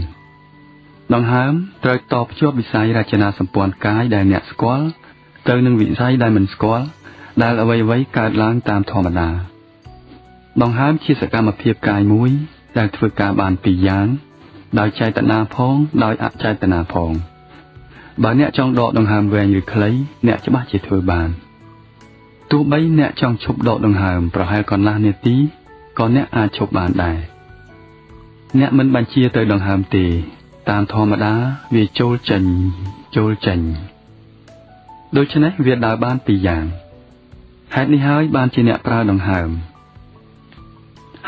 ដង្ហើមត្រូវតភ្ជាប់វិស័យរចនាសម្ព័ន្ធកាយដែលអ្នកស្គាល់ទៅនឹងវិស័យដែលមិនស្គាល់ដែលអ្វីកើតឡើងតាមធម្មតាដង្ហើមជាសកម្មភាពកាយមួយដែលធ្វើការបានពីរយ៉ាងដោយចេតនាផងដោយអចេតនាផងបើអ្នកចង់ដកដង្ហើមវែងឬខ្លីអ្នកច្បាស់ជាធ្វើបានទោះបីអ្នកចង់ឈប់ដកដង្ហើមប្រហែលកន្លះនាទីក៏អ្នកអាចឈប់បានដែរអ្នកមិនបញ្ជាទៅដង្ហើមទេតាមធម្មតាវាចូលចេញដូច្នេះវាដើរបានពីរយ៉ាងហេតុនេះហើយបានជាអ្នកប្រើដង្ហើម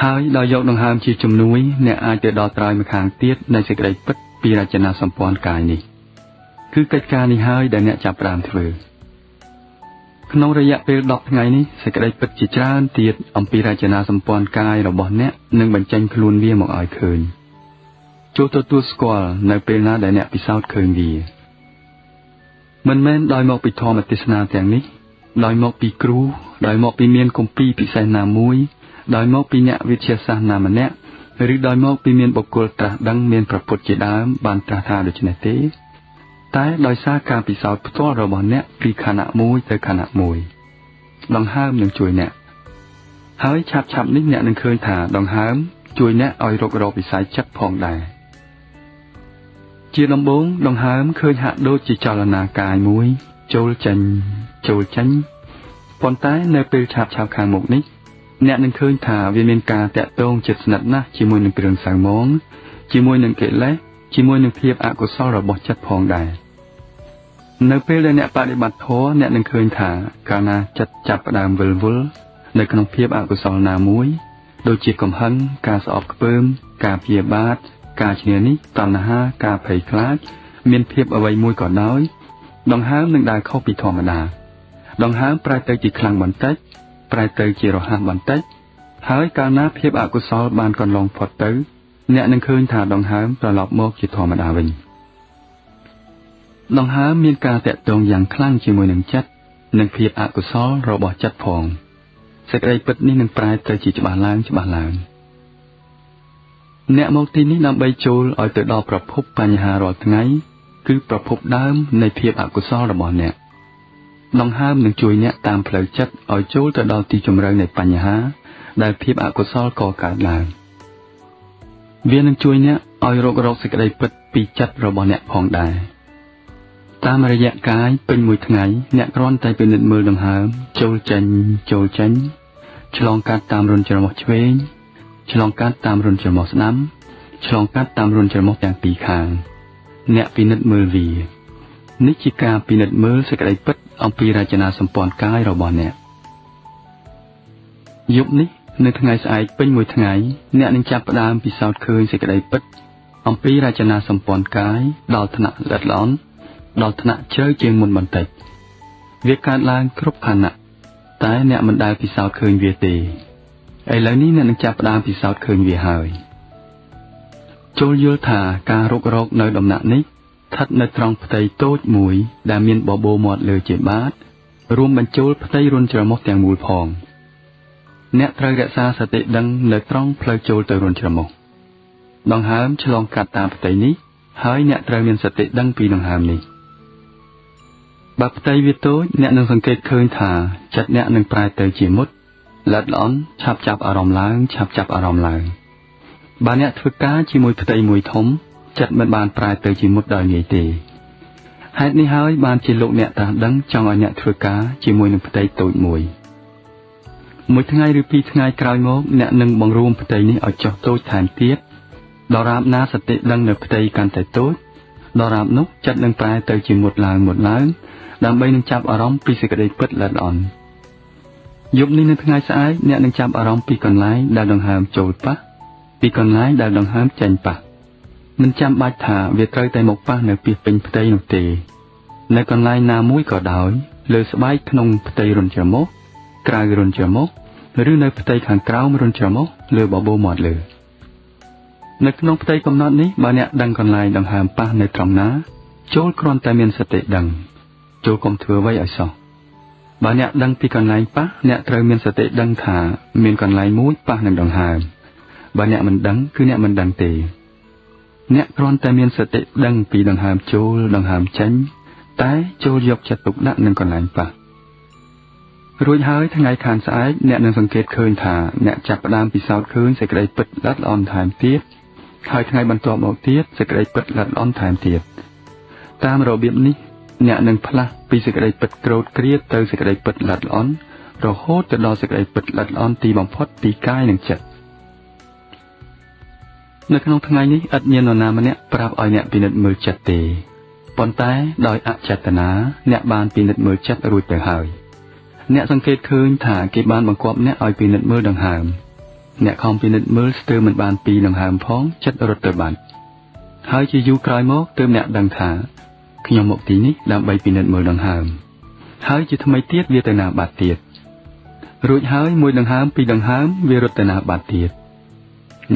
ហើយដោយយកដង្ហើមជាជំនួយអ្នកអាចទៅដល់ត្រើយម្ខាងទៀតនៃសេចក្តីពិតពីរចនាសម្ព័ន្ធកាយនេះគឺកិច្ចការនេះហើយដែលអ្នកចាប់ផ្ដើមធ្វើក្នុងរយៈពេល10ថ្ងៃនេះសេចក្តីពិតជាច្រើនទៀតអំពីរចនាសម្ព័ន្ធកាយរបស់អ្នកនឹងបញ្ចេញខ្លួនវាមកឲ្យឃើញចូលទទួលស្គាល់នៅពេលណាដែលអ្នកពិសោធន៍ឃើញវាមិនមែនដោយមកពីធម្មទេសនាទាំងនេះ ដោយមកពីគ្រូដោយមកពីមានគម្ពីរពិសេសណាមួយដោយមកពីអ្នកវិទ្យាសាស្ត្រណាម្នាក់ឬដោយមកពីមានបុគ្គលត្រាស់ដឹងមានព្រះពុទ្ធជាដើមបានត្រាស់ថាដូច្នេះទេតែដោយសារការពិសោធន៍ផ្ទាល់របស់អ្នកពីខណៈមួយទៅខណៈមួយដង្ហើមនឹងជួយអ្នកហើយឆាប់នេះអ្នកនឹងឃើញថាដង្ហើមជួយអ្នកឲ្យរករកវិស័យចិត្តផងដែរជាដំបូងដង្ហើមឃើញហាក់ដូចជាចលនាកាយមួយចូលចេញប៉ុន្តែនៅពេលឆាប់ខាងមុខនេះអ្នកនឹងឃើញថាវាមានការតាក់ទងជិតស្និទ្ធណាស់ជាមួយនឹងគ្រឿងសៅហ្មងជាមួយនឹងកិលេសជាមួយនឹងភាពអកុសលរបស់ចិត្តផងដែរនៅពេលដែលអ្នកបដិបត្តិធម៌អ្នកនឹងឃើញថាកាលណាចិត្តចាប់ផ្ដើមវិលវល់នៅក្នុងភាពអកុសលណាមួយដូចជាកំហឹងការស្អប់ខ្ពើមការព្យាបាទការឈ្នានីសតណ្ហាការភ័យខ្លាចមានភាពអ្វីមួយក៏ដោយដង្ហើមនឹងដើរខុសពីធម្មតាដង្ហើមប្រែទៅជាខ្លាំងបន្តិចប្រែទៅជារហ័សបន្តិចហើយកាលណាភាពអកុសលបានកន្លងផុតទៅអ្នកនឹងឃើញថាដង្ហើមត្រឡប់មកជាធម្មតាវិញដង្ហើមមានការតាក់ទងយ៉ាងខ្លាំងជាមួយនឹងចិត្តនិងភាពអកុសលរបស់ចិត្តផងសេចក្តីពិតនេះនឹងប្រែទៅជាច្បាស់ឡើងអ្នកមកទីនេះដើម្បីចូលឲ្យទៅដល់ប្រភពបញ្ហារាល់ថ្ងៃគឺប្រភពដើមនៃភាពអកុសលរបស់អ្នកដង្ហើមនឹងជួយអ្នកតាមផ្លូវចិត្តឲ្យចូលទៅដល់ទីជម្រៅនៃបញ្ហាដែលភាពអកុសលកកើតឡើងវានឹងជួយអ្នកឲ្យរករកសេចក្តីពិតពីចិត្តរបស់អ្នកផងដែរតាមរយៈកាយពេញមួយថ្ងៃអ្នកគ្រាន់តែពិនិត្យមើលដង្ហើមចូលចេញឆ្លងកាត់តាមរុនច្រមុះឆ្វេងឆ្លងកាត់តាមរុនច្រមុះស្ដាំឆ្លងកាត់តាមរុនច្រមុះទាំងពីរខាងអ្នកពិនិត្យមើលវានេះជាការពិនិត្យមើលសេចក្តីពិតអំពីរចនាសម្ព័ន្ធកាយរបស់អ្នកយប់នេះនៅថ្ងៃស្អែកពេញមួយថ្ងៃអ្នកនឹងចាប់ផ្ដើមពិសោធន៍ឃើញសេចក្តីពិតអំពីរចនាសម្ព័ន្ធកាយដល់ថ្នាក់ល្អិតល្អន់ដល់ថ្នាក់ជ្រៅជាងមុនបន្តិចវាកើតឡើងគ្រប់ខណៈតែអ្នកមិនដែលពិសោធន៍ឃើញវាទេឥឡូវនេះអ្នកនឹងចាប់ផ្ដើមពិសោធន៍ឃើញវាហើយចូលយល់ថាការរុករកនៅដំណាក់នេះស្ថិតនៅត្រង់ផ្ទៃតូចមួយដែលមានបបូរមាត់លើជាបាតរួមបញ្ចូលផ្ទៃរុនច្រមុះទាំងមូលផងអ្នកត្រូវរក្សាសតិដឹងនៅត្រង់ផ្លូវចូលទៅរុនច្រមុះដង្ហើមឆ្លងកាត់តាមផ្ទៃនេះហើយអ្នកត្រូវមានសតិដឹងពីដង្ហើមនេះបើផ្ទៃវាតូចអ្នកនឹងសង្កេតឃើញថាចិត្តអ្នកនឹងប្រែទៅជាមុតល្អិតល្អន់ឆាប់ចាប់អារម្មណ៍ឡើងបើអ្នកធ្វើការជាមួយផ្ទៃមួយធំចិត្តមិនបានប្រែទៅជាមុតដោយងាយទេហេតុនេះហើយបានជាលោកអ្នកតាដឹងចង់ឲ្យអ្នកធ្វើការជាមួយនឹងផ្ទៃតូចមួយថ្ងៃឬពីរថ្ងៃក្រោយមកអ្នកនឹងបង្រួមផ្ទៃនេះឲ្យចុះតូចថែមទៀតដល់រាបណាសតិដឹងនៅផ្ទៃកាន់តែតូចដល់រាបនោះចិត្តនឹងប្រែទៅជាមុតឡើងដើម្បីនឹងចាប់អារម្មណ៍ពីសេចក្តីពិតល្អិតល្អន់យប់នេះនៅថ្ងៃស្អែកអ្នកនឹងចាប់អារម្មណ៍ពីកន្លែងដែលដង្ហើមចូលប៉ះពីកន្លែងដែលដង្ហើមចេញប៉ះមិនចាំបាច់ថាវាត្រូវតែមកប៉ះនៅពីពេញផ្ទៃនោះទេនៅកន្លែងណាមួយក៏ដោយលើស្បែកក្នុងផ្ទៃរុនច្រមុះក្រៅរុនច្រមុះឬនៅផ្ទៃខាងក្រោមរុនច្រមុះលើបបូរមាត់លើនៅក្នុងផ្ទៃកំណត់នេះបើអ្នកដឹងកន្លែងដង្ហើមប៉ះនៅត្រង់ណាចូលគ្រាន់តែមានសតិដឹងចូលកុំធ្វើអ្វីឲ្យសោះបើអ្នកដឹងពីកន្លែងប៉ះអ្នកត្រូវមានសតិដឹងថាមានកន្លែងមួយប៉ះនឹងដង្ហើមបើអ្នកមិនដឹងគឺអ្នកមិនដឹងទេអ្នកគ្រាន់តែមានសតិដឹងពីដង្ហើមចូលដង្ហើមចេញតែចូលយកចិត្តទុកដាក់នឹងកន្លែងប៉ះរួចហើយថ្ងៃខាងស្អែកអ្នកនឹងសង្កេតឃើញថាអ្នកចាប់ផ្ដើមពិសោធន៍ឃើញសេចក្តីពិតល្អិតល្អន់ថែមទៀតហើយថ្ងៃបន្ទាប់មកទៀតសេចក្តីពិតល្អិតល្អន់ថែមទៀតតាមរបៀបនេះអ្នកនឹងផ្លាស់ពីសេចក្តីពិតក្រោតគ្រាទៅសេចក្តីពិតល្អិតល្អន់រហូតទៅដល់សេចក្តីពិតល្អិតល្អន់ទីបំផុតពីកាយនិងចិត្តនៅក្នុងថ្ងៃនេះឥតមាននរណាម្នាក់ប្រាប់ឲ្យអ្នកពិនិត្យមើលចិត្តទេប៉ុន្តែដោយអចេតនាអ្នកបានពិនិត្យមើលចិត្តរួចទៅហើយអ្នកសង្កេតឃើញថាគេបានបង្គាប់អ្នកឲ្យពិនិត្យមើលដង្ហើមអ្នកខំពិនិត្យមើលស្ទើរមិនបានពីដង្ហើមផងចិត្តរត់ទៅបាត់ហើយជាយូរក្រោយមកទើបអ្នកដឹងថាខ្ញុំមកទីនេះដើម្បីពិនិត្យមើលដង្ហើមហើយជាថ្មីទៀតវាទៅណាបាត់ទៀតរួចហើយមួយដង្ហើមពីរដង្ហើមវារត់ទៅណាបាត់ទៀត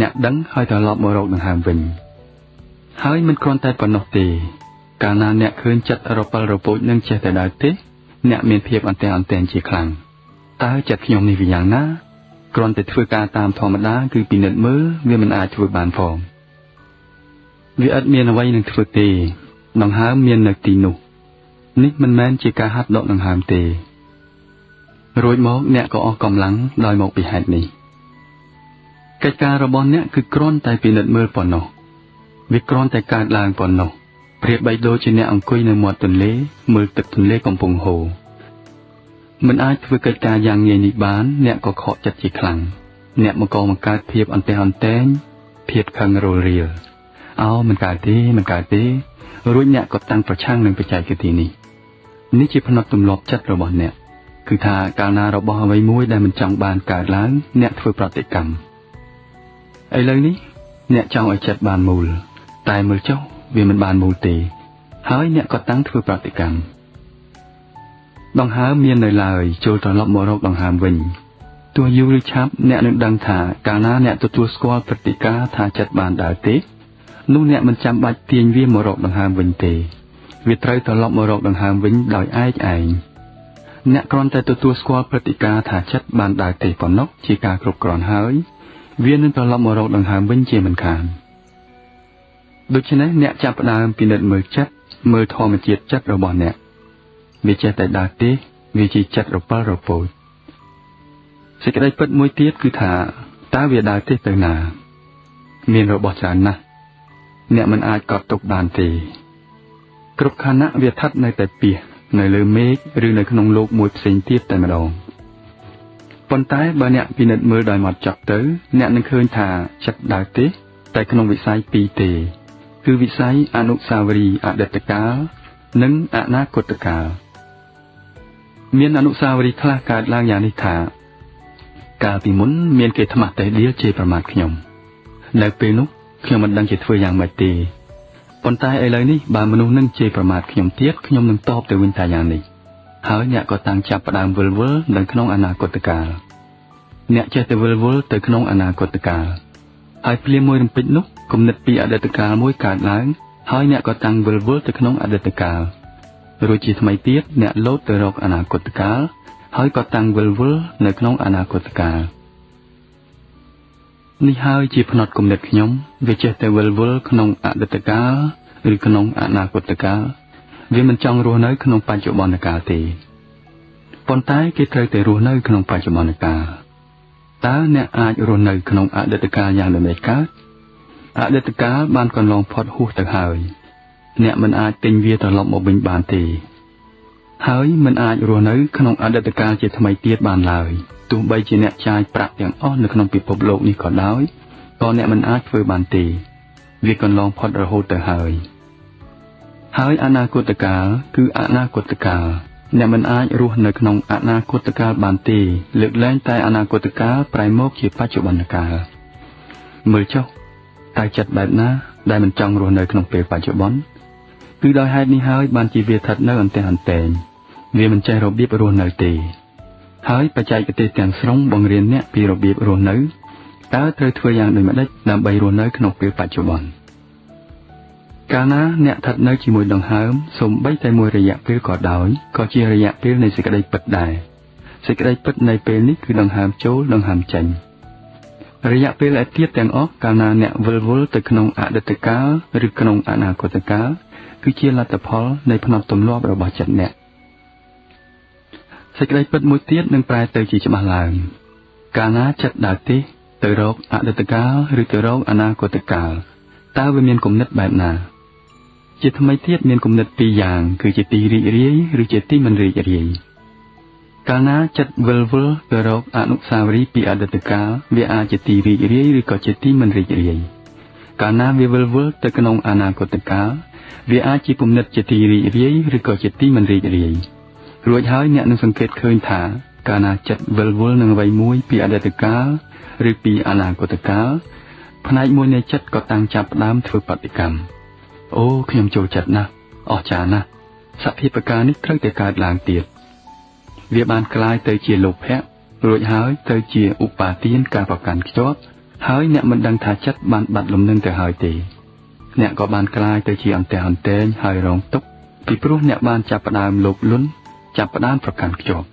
អ្នកដឹងហើយត្រឡប់មករកដង្ហើមវិញហើយមិនគ្រាន់តែប៉ុណ្ណោះទេកាលណាអ្នកឃើញចិត្តរពិលរពូចនឹងចេះតែដើរទេ អ្នកមានភាពអន្តែនជាខ្លាំងតើចិត្តខ្ញុំនេះវាយ៉ាងណាគ្រាន់តែធ្វើការតាមធម្មតាគឺពិនិត្យមើលវាមិនអាចធ្វើបានផងវាឥតមានអ្វីនឹងធ្វើទេដង្ហើមមាននៅទីនោះនេះមិនមែនជាការហាត់ដកដង្ហើមទេរួចមកអ្នកក៏អស់កម្លាំងដោយមកពីហេតុនេះកិច្ចការរបស់អ្នកគឺគ្រាន់តែពិនិត្យមើលប៉ុណ្ណោះវាគ្រាន់តែកើតឡើងប៉ុណ្ណោះប្រៀបបីដូចជាអ្នកអង្គុយនៅមាត់ទន្លេមើលទឹកទន្លេកំពុងហូរមិនអាចធ្វើកិច្ចការយ៉ាងងាយនេះបានអ្នកក៏ខកចិត្តជាខ្លាំងអ្នកមកកើតភាពអន្តែនភាពខឹងរលរៀលមិនកើតទេរួចអ្នកក៏តាំងប្រឆាំងនឹងបច្ចេកទេសនេះជាផ្នត់ទម្លាប់ចិត្តរបស់អ្នកគឺថាកាលណារបស់អ្វីមួយដែលមិនចង់បានកើតឡើងអ្នកធ្វើប្រតិកម្មឥឡូវនេះអ្នកចង់ឲ្យចិត្តបានមូលតែមើលចុះវាមិនបានមូលទេហើយអ្នកក៏តាំងធ្វើប្រតិកម្មដង្ហើមមាននៅឡើយចូលត្រឡប់មករកដង្ហើមវិញទោះយូរឬឆាប់អ្នកនឹងដឹងថាកាលណាអ្នកទទួលស្គាល់ព្រឹត្តិការណ៍ថាចិត្តបានដើរទេនោះអ្នកមិនចាំបាច់ទាញវាមករកដង្ហើមវិញទេវាត្រូវត្រឡប់មករកដង្ហើមវិញដោយឯងអ្នកគ្រាន់តែទទួលស្គាល់ព្រឹត្តិការណ៍ថាចិត្តបានដើរទេប៉ុណ្ណោះជាការគ្រប់គ្រាន់ហើយវានឹងត្រឡប់មករកដង្ហើមវិញជាមិនខានដូច្នេះអ្នកចាប់ផ្ដើមពិនិត្យមើលចិត្តមើលធម្មជាតិចិត្តរបស់អ្នកវាចេះតែដើរទេវាជាចិត្តរពិលរពូចសេចក្តីពិតមួយទៀតគឺថាតើវាដើរទេទៅណាមានរបស់ច្រើនណាស់អ្នកមិនអាចកត់ទុកបានទេគ្រប់ខណៈវាស្ថិតនៅតែពាសនៅលើមេឃឬនៅក្នុងโลกមួយផ្សេងទៀតតែម្ដងប៉ុន្តែបើអ្នកពិនិត្យមើលដោយមកចប់ទៅអ្នកនឹងឃើញថាចិត្តដើរទេតែក្នុងវិស័យពីរទេគឺវិស័យអនុស្សាវរីយ៍អតីតកាលនិងអនាគតកាលមានអនុស្សាវរីយ៍ខ្លះកើតឡើងយ៉ាងនេះថាកាលពីមុនមានគេថ្មាស់តេះដៀលជេរប្រមាថខ្ញុំនៅពេលនោះខ្ញុំមិនដឹងជាធ្វើយ៉ាងម៉េចទេប៉ុន្តែឥឡូវនេះបើមនុស្សនឹងជេរប្រមាថខ្ញុំទៀតខ្ញុំនឹងតបទៅវិញថាយ៉ាងនេះហើយអ្នកក៏តាំងចាប់ផ្ដើមវិលវល់នៅក្នុងអនាគតកាលអ្នកចេះតែវិលវល់ទៅក្នុងអនាគតកាលហើយភ្លាមមួយរំពេចនោះគំនិតពីអតីតកាលមួយកើតឡើងហើយអ្នកក៏តាំងវិលវល់ទៅក្នុងអតីតកាលរួចជាថ្មីទៀតអ្នកលោតទៅរកអនាគតកាលហើយក៏តាំងវិលវល់នៅក្នុងអនាគតកាលនេះហើយជាផ្នត់គំនិតខ្ញុំវាចេះតែវិលវល់ក្នុងអតីតកាលឬក្នុងអនាគតកាលវាមិនចង់រស់នៅក្នុងបច្ចុប្បន្នកាលទេប៉ុន្តែគេត្រូវតែរស់នៅក្នុងបច្ចុប្បន្នកាលតើអ្នកអាចរស់នៅក្នុងអតីតកាលយ៉ាងដូចម្តេចកើតអតីតកាលបានកន្លងផុតហួសទៅហើយអ្នកមិនអាចទិញវាត្រឡប់មកវិញបានទេហើយមិនអាចរស់នៅក្នុងអតីតកាលជាថ្មីទៀតបានឡើយទោះបីជាអ្នកចាយប្រាក់ទាំងអស់នៅក្នុងពិភពលោកនេះក៏ដោយក៏អ្នកមិនអាចធ្វើបានទេវាកន្លងផុតរហូតទៅហើយអនាគតកាលគឺអនាគតកាលអ្នកមិនអាចរស់នៅក្នុងអនាគតកាលបានទេលើកលែងតែអនាគតកាលប្រែមកជាបច្ចុប្បន្នកាលមើលចុះតើចិត្តបែបណាដែលមិនចង់រស់នៅក្នុងពេលបច្ចុប្បន្នគឺដោយហេតុនេះហើយបានជាវាស្ថិតនៅអន្តែងវាមិនចេះរបៀបរស់នៅទេហើយបច្ចេកទេសទាំងស្រុងបង្រៀនអ្នកពីរបៀបរស់នៅតើត្រូវធ្វើយ៉ាងដូចម្តេចដើម្បីរស់នៅក្នុងពេលបច្ចុប្បន្នកាលណាអ្នកស្ថិតនៅជាមួយដង្ហើមសូម្បីតែមួយរយៈពេលក៏ដោយក៏ជារយៈពេលនៃសេចក្តីពិតដែរសេចក្តីពិតនៃពេលនេះគឺដង្ហើមចូលដង្ហើមចេញរយៈពេលឯទៀតទាំងអស់កាលណាអ្នកវិលវល់ទៅក្នុងអតីតកាលឬក្នុងអនាគតកាលគឺជាលទ្ធផលនៃផ្នត់ទម្លាប់របស់ចិត្តអ្នកសេចក្តីពិតមួយទៀតនឹងប្រែទៅជាច្បាស់ឡើងកាលណាចិត្តដើរទេទៅរកអតីតកាលឬទៅរកអនាគតកាលតើវាមានគំនិតបែបណាជាថ្មីទៀតមានគំនិតពីរយ៉ាងគឺជាទីរីករាយឬជាទីមិនរីករាយកាលណាចិត្តវិលវល់ទៅរកអនុស្សាវរីយ៍ពីអតីតកាលវាអាចជាទីរីករាយឬក៏ជាទីមិនរីករាយកាលណាវាវិលវល់ទៅក្នុងអនាគតកាលវាអាចជាគំនិតជាទីរីករាយឬក៏ជាទីមិនរីករាយរួចហើយអ្នកនឹងសង្កេតឃើញថាកាលណាចិត្តវិលវល់នឹងអ្វីមួយពីអតីតកាលឬពីអនាគតកាលផ្នែកមួយនៃចិត្តក៏តាំងចាប់ផ្ដើមធ្វើប្រតិកម្មអូខ្ញុំចូលចិត្តណាស់អស្ចារ្យណាស់សភាពការនេះត្រូវតែកើតឡើងទៀតវាបានក្លាយទៅជាលោភៈរួចហើយទៅជាឧបាទានការប្រកាន់ខ្ជាប់ហើយអ្នកមិនដឹងថាចិត្តបានបាត់លំនឹងទៅហើយទេអ្នកក៏បានក្លាយទៅជាអន្ទះអន្ទែងហើយរងទុក្ខពីព្រោះអ្នកបានចាប់ផ្ដើមលោភលន់ ចាប់ផ្ដើមប្រកាន់ខ្ជាប់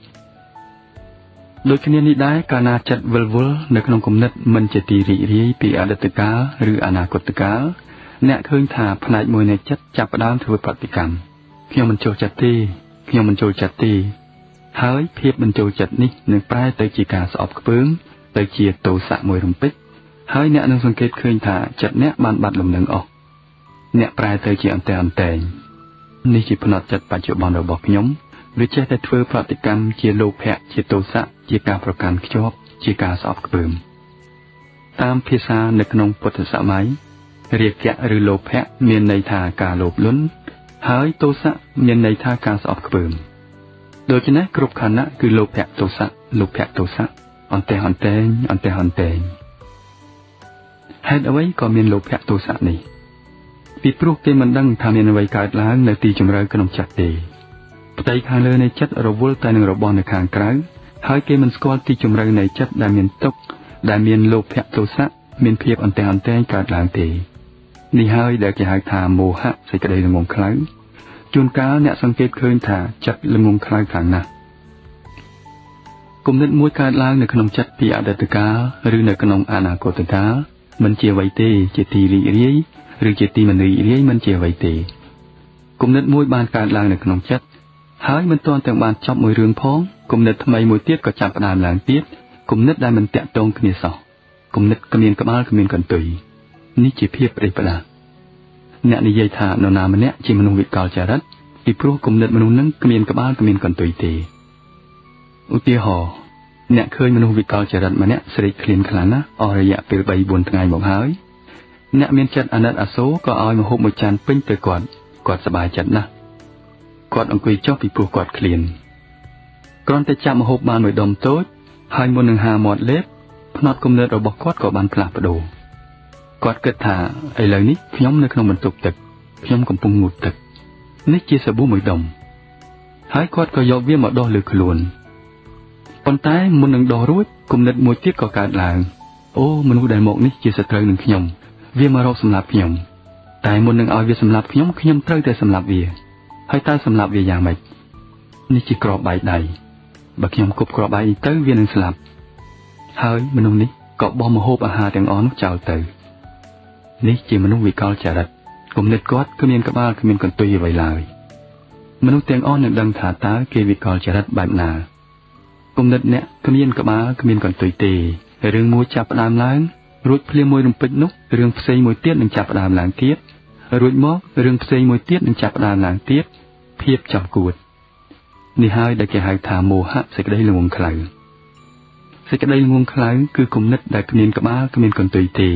ដូចគ្នានេះដែរកាលណាចិត្តវិលវល់នៅក្នុងគំនិតមិនជាទីរីករាយពីអតីតកាលឬអនាគតកាលអ្នកឃើញថាផ្នែកមួយនៃចិត្តចាប់ផ្ដើមធ្វើប្រតិកម្មខ្ញុំមិនចូលចិត្តទេខ្ញុំមិនចូលចិត្តទេហើយភាពមិនចូលចិត្តនេះនឹងប្រែទៅជាការស្អប់ខ្ពើមទៅជាទោសៈមួយរំពេចហើយអ្នកនឹងសង្កេតឃើញថាចិត្តអ្នកបានបាត់លំនឹងអស់អ្នកប្រែទៅជាអន្ទះអន្តែងនេះជាផ្នត់ចិត្តបច្ចុប្បន្នរបស់ខ្ញុំវាចេះតែធ្វើប្រតិកម្មជាលោភៈជាទោសៈជាការប្រកាន់ខ្ជាប់ជាការស្អប់ខ្ពើមតាមភាសានៅក្នុងពុទ្ធសម័យរាគៈឬលោភៈមានន័យថាការលោភលន់ហើយទោសៈមានន័យថាការស្អប់ខ្ពើមដូច្នេះគ្រប់ខណៈគឺលោភៈទោសៈលោភៈទោសៈអន្ទះអន្តែងអន្ទះអន្តែងហេតុអ្វីក៏មានលោភៈទោសៈនេះពីព្រោះគេមិនដឹងថាមានអ្វីកើតឡើងនៅទីជម្រៅក្នុងចិត្តទេផ្ទៃខាងលើនៃចិត្តរវល់តែនឹងរបស់នៅខាងក្រៅហើយគេមិនស្គាល់ទីជម្រៅនៃចិត្តដែលមានទុក្ខដែលមានលោភៈទោសៈមានភាពអន្ទះអន្តែងកើតឡើងទេនេះហើយដែលគេហៅថាមោហៈសេចក្តីល្ងងខ្លៅជួនកាលអ្នកសង្កេតឃើញថាចិត្តល្ងងខ្លៅខ្លាំងណាស់គំនិតមួយកើតឡើងនៅក្នុងចិត្តពីអតីតកាលឬនៅក្នុងអនាគតកាលមិនជាអ្វីទេជាទីរីករាយឬជាទីមិនរីករាយមិនជាអ្វីទេគំនិតមួយបានកើតឡើងនៅក្នុងចិត្តហើយមិនទាន់ទាំងបានចប់មួយរឿងផងគំនិតថ្មីមួយទៀតក៏ចាប់ផ្ដើមឡើងទៀតគំនិតដែលមិនតាក់ទងគ្នាសោះគំនិតគ្មានក្បាលគ្មានកន្ទុយនេះជាភាពប្តេជ្ញាអ្នកនិយាយថានរណាម្នាក់ជាមនុស្សវិកលចរិតពីព្រោះគំនិតមនុស្សនឹងគ្មានក្បាលគ្មានកន្ទុយទេឧទាហរណ៍អ្នកឃើញមនុស្សវិកលចរិតម្នាក់ស្រេកឃ្លានខ្លាំងណាស់អស់រយៈពេល 3-4 ថ្ងៃមកហើយអ្នកមានចិត្តអាណិតអាសូរក៏ឲ្យមហូបមួយចានពេញទៅគាត់សប្បាយចិត្តណាស់គាត់អង្គុយចុះពីព្រោះគាត់ឃ្លានគ្រាន់តែចាប់មហូបបានមួយដុំតូចហើយមុននឹងហាមាត់លេបផ្នត់គំនិតរបស់គាត់ក៏បានផ្លាស់ប្ដូរគាត់គិតថាឥឡូវនេះខ្ញុំនៅក្នុងបន្ទប់ទឹកខ្ញុំកំពុងងូតទឹកនេះជាសាប៊ូមួយដុំហើយគាត់ក៏យកវាមកដោះលើខ្លួនប៉ុន្តែមុននឹងដោះរួចគំនិតមួយទៀតក៏កើតឡើងអូមនុស្សដែលមកនេះជាសត្រូវនឹងខ្ញុំវាមករកសម្លាប់ខ្ញុំតែមុននឹងឲ្យវាសម្លាប់ខ្ញុំត្រូវតែសម្លាប់វាហើយតើសម្លាប់វាយ៉ាងម៉េចនេះជាក្របបែកដៃបើខ្ញុំគប់ក្របបែកនេះទៅវានឹងស្លាប់ហើយមនុស្សនេះក៏បោះម្ហូបអាហារទាំងអស់នោះចោលទៅនេះជាមនុស្សវិកលចរិតគំនិតគាត់គ្មានក្បាលគ្មានកន្ទុយអ្វីឡើយមនុស្សទាំងអស់នឹងដឹងថាតើគេវិកលចរិតបែបណាគំនិតអ្នកគ្មានក្បាលគ្មានកន្ទុយទេរឿងមួយចាប់ផ្ដើមឡើងរួចភ្លាមមួយរំពេចនោះរឿងផ្សេងមួយទៀតនឹងចាប់ផ្ដើមឡើងទៀតរួចមករឿងផ្សេងមួយទៀតនឹងចាប់ផ្ដើមឡើងទៀតភាពចំគួតនេះហើយដែលគេហៅថាមោហៈសេចក្តីល្ងងខ្លៅសេចក្តីល្ងងខ្លៅគឺគំនិតដែលគ្មានក្បាលគ្មានកន្ទុយទេ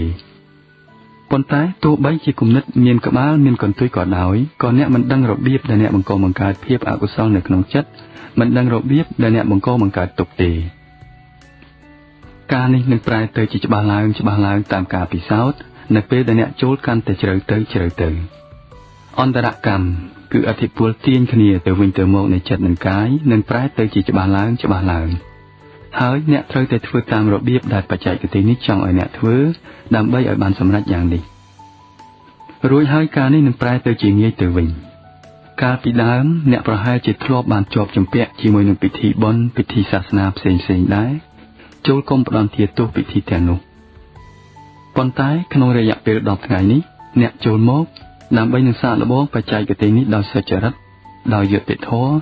ប៉ុន្តែទោះបីជាគំនិតមានក្បាលមានកន្ទុយក៏ដោយក៏អ្នកមិនដឹងរបៀបដែលអ្នកបង្កបង្កើតភាពអកុសលនៅក្នុងចិត្តមិនដឹងរបៀបដែលអ្នកបង្កបង្កើតទុក្ខទេការនេះនឹងប្រែទៅជាច្បាស់ឡើងតាមការពិសោធន៍នៅពេលដែលអ្នកចូលកាន់តែជ្រៅទៅអន្តរកម្មគឺអធិពលទាញគ្នាទៅវិញទៅមកនៃចិត្តនិងកាយនឹងប្រែទៅជាច្បាស់ឡើងហើយអ្នកត្រូវតែធ្វើតាមរបៀបដែលបច្ចេកទេសនេះចង់ឲ្យអ្នកធ្វើដើម្បីឲ្យបានសម្រេចយ៉ាងនេះរួចហើយការនេះនឹងប្រែទៅជាងាយទៅវិញកាលពីដើមអ្នកប្រហែលជាធ្លាប់បានជាប់ជំពាក់ជាមួយនឹងពិធីបុណ្យពិធីសាសនាផ្សេងដែរចូលកុំផ្ដន់ទាទោសពិធីទាំងនោះប៉ុន្តែក្នុងរយៈពេល10ថ្ងៃនេះអ្នកចូលមកដើម្បីនឹងសាកល្បងបច្ចេកទេសនេះដោយសុចរិតដោយយុត្តិធម៌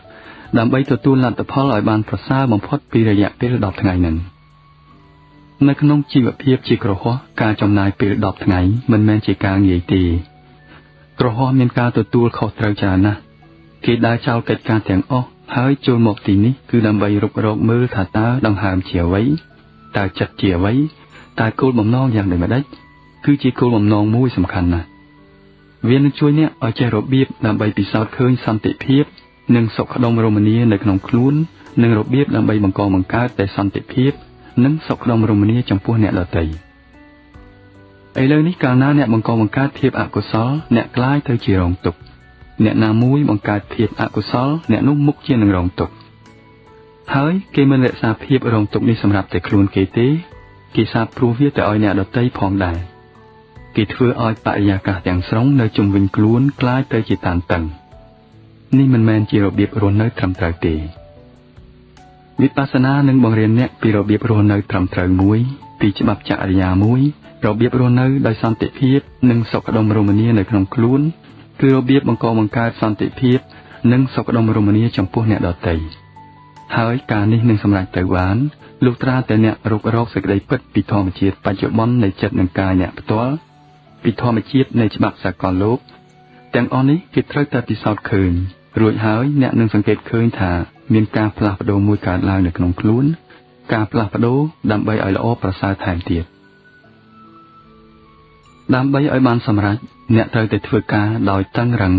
ដើម្បីទទួលលទ្ធផលឲ្យបានប្រសើរបំផុតពីរយៈពេល10ថ្ងៃនឹងនៅក្នុងជីវភាពជាគ្រហស្ថការចំណាយពេល10ថ្ងៃមិនមែនជាការងាយទេគ្រហស្ថមានការទទួលខុសត្រូវច្រើនណាស់គេដើរចោលកិច្ចការទាំងអស់ហើយចូលមកទីនេះគឺដើម្បីរុករកមើលថាតើដង្ហើមជាអ្វីតើចិត្តជាអ្វីតើគោលបំណងយ៉ាងដូចម្ដេចគឺជាគោលបំណងមួយសំខាន់ណាស់វានឹងជួយអ្នកឲ្យចេះរបៀបដើម្បីពិសោធន៍ឃើញសន្តិភាពនិងសុខដុមរមនានៅក្នុងខ្លួននិងរបៀបដើម្បីបង្កើតតែសន្តិភាពនិងសុខដុមរមនាចំពោះអ្នកដទៃឥឡូវនេះកាលណាអ្នកបង្កើតភាពអកុសលអ្នកក្លាយទៅជារងទុក្ខអ្នកណាមួយបង្កើតភាពអកុសលអ្នកនោះមុខជានឹងរងទុក្ខហើយគេមិនរក្សាភាពរងទុក្ខនេះសម្រាប់តែខ្លួនគេទេគេសាបព្រោះវាទៅឲ្យអ្នកដទៃផងដែរគេធ្វើឲ្យបរិយាកាសទាំងស្រុងនៅជុំវិញខ្លួនក្លាយទៅជាតានតឹង នេះមិនមែនជារបៀបរស់នៅត្រឹមត្រូវទេវិបស្សនានឹងបង្រៀនអ្នកពីរបៀបរស់នៅត្រឹមត្រូវមួយពីច្បាប់ចរិយាមួយរបៀបរស់នៅដោយសន្តិភាពនិងសុខដុមរមនានៅក្នុងខ្លួនគឺរបៀបបង្កើតសន្តិភាពនិងសុខដុមរមនាចំពោះអ្នកដទៃហើយការនេះនឹងសម្រេចទៅបានលុះត្រាតែអ្នករករកសេចក្តីពិតពីធម្មជាតិបច្ចុប្បន្ននៃចិត្តនិងកាយអ្នកផ្ទាល់ពីធម្មជាតិនៃច្បាប់សកលលោកទាំងអស់នេះគេត្រូវតែពិសោធន៍ឃើញរួចហើយអ្នកនឹងសង្កេតឃើញថាមានការផ្លាស់ប្ដូរមួយកើតឡើងនៅក្នុងខ្លួនការផ្លាស់ប្ដូរដើម្បីឲ្យល្អប្រសើរថែមទៀតដើម្បីឲ្យបានសម្រេចអ្នកត្រូវតែធ្វើការដោយតឹងរ៉ឹង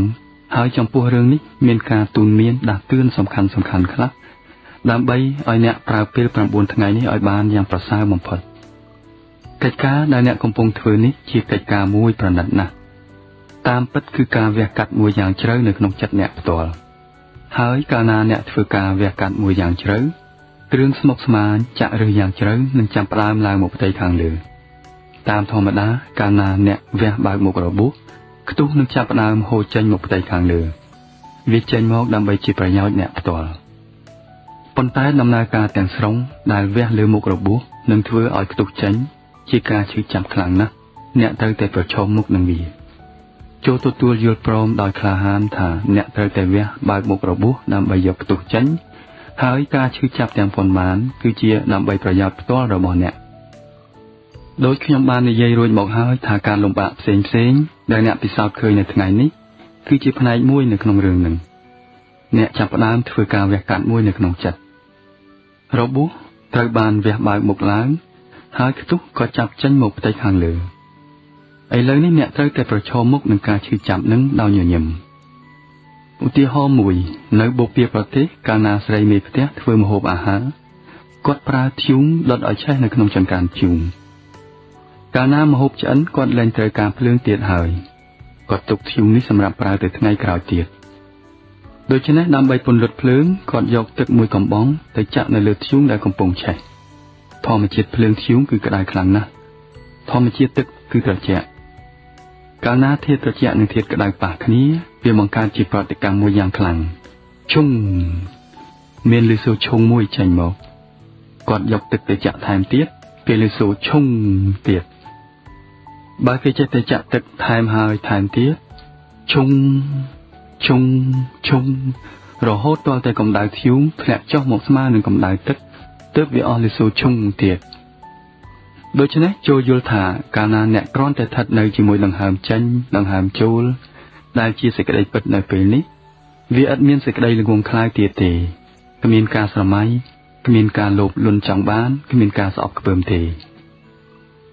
ហើយចំពោះរឿងនេះមានការទូន្មានដាស់តឿនសំខាន់ខ្លះដើម្បីឲ្យអ្នកប្រើពេល9ថ្ងៃនេះឲ្យបានយ៉ាងប្រសើរបំផុតកិច្ចការដែលអ្នកកំពុងធ្វើនេះជាកិច្ចការមួយប្រណិតណាស់តាមពិតគឺការវះកាត់មួយយ៉ាងជ្រៅនៅក្នុងចិត្តអ្នកផ្ទាល់ហើយកាលណាអ្នកធ្វើការវះកាត់មួយយ៉ាងជ្រៅគ្រឿងស្មុគស្មាញចាក់ឫសយ៉ាងជ្រៅនឹងចាប់ផ្ដើមឡើងមកផ្ទៃខាងលើតាមធម្មតាកាលណាអ្នកវះបើកមុខរបួសខ្ទុះនឹងចាប់ផ្ដើមហូរចេញមកផ្ទៃខាងលើវាចេញមកដើម្បីជាប្រយោជន៍អ្នកផ្ទាល់ប៉ុន្តែដំណើរការទាំងស្រុងដែលវះលើមុខរបួសនឹងធ្វើឲ្យខ្ទុះចេញជាការឈឺចាប់ខ្លាំងណាស់អ្នកត្រូវតែប្រឈមមុខនឹងវាចូលទទួលយល់ព្រមដោយក្លាហានថាអ្នកត្រូវតែវះបើកមុខរបួសដើម្បីយកខ្ទុះចេញហើយការឈឺចាប់ទាំងប៉ុន្មានគឺជាដើម្បីប្រយោជន៍ផ្ទាល់របស់អ្នកដោយខ្ញុំបាននិយាយរួចមកហើយថាការលំបាកផ្សេងដែលអ្នកពិសោធន៍ឃើញនៅថ្ងៃនេះគឺជាផ្នែកមួយនៅក្នុងរឿងនឹងអ្នកចាប់ផ្ដើមធ្វើការវះកាត់មួយនៅក្នុងចិត្តរបួសត្រូវបានវះបើកមុខឡើងហើយខ្ទុះក៏ចាប់ចេញមកផ្ទៃខាងលើឥឡូវនេះអ្នកត្រូវតែប្រឈមមុខនឹងការឈឺចាប់នឹងដោយញញឹមឧទាហរណ៍មួយនៅបូព៌ាប្រទេសកាលណាស្រីមេផ្ទះធ្វើម្ហូបអាហារគាត់ប្រើធ្យូងដុតឲ្យឆេះនៅក្នុងចង្ក្រានធ្យូងកាលណាម្ហូបឆ្អិនគាត់លែងត្រូវការភ្លើងទៀតហើយគាត់ទុកធ្យូងនេះសម្រាប់ប្រើទៅថ្ងៃក្រោយទៀតដូច្នេះដើម្បីពន្លត់ភ្លើងគាត់យកទឹកមួយកំបោងទៅចាក់នៅលើធ្យូងដែលកំពុងឆេះធម្មជាតិភ្លើងធ្យូងគឺក្តៅខ្លាំងណាស់ធម្មជាតិទឹកគឺត្រជាក់កាលណាធាតុត្រជាក់និងធាតុក្តៅប៉ះគ្នាវាបង្កើតជាប្រតិកម្មមួយយ៉ាងខ្លាំងឈុងមានលឺសូរឈុងមួយចេញមកគាត់យកទឹកទៅចាក់ថែមទៀតគេលឺសូរឈុងទៀតបើគេចេះតែចាក់ទឹកថែមហើយថែមទៀតឈុងរហូតទាល់តែកម្ដៅធ្យូងធ្លាក់ចុះមកស្មើនឹងកម្ដៅទឹកទើបវាអស់លឺសូរឈុងទៀតដូច្នេះចូលយល់ថាកាលណាអ្នកគ្រាន់តែស្ថិតនៅជាមួយដង្ហើមចេញដង្ហើមចូលដែលជាសេចក្តីពិតនៅពេលនេះវាឥតមានសេចក្តីល្ងងខ្លៅទៀតទេគ្មានការស្រមៃគ្មានការលោភលន់ចង់បានគ្មានការស្អប់ខ្ពើមទេ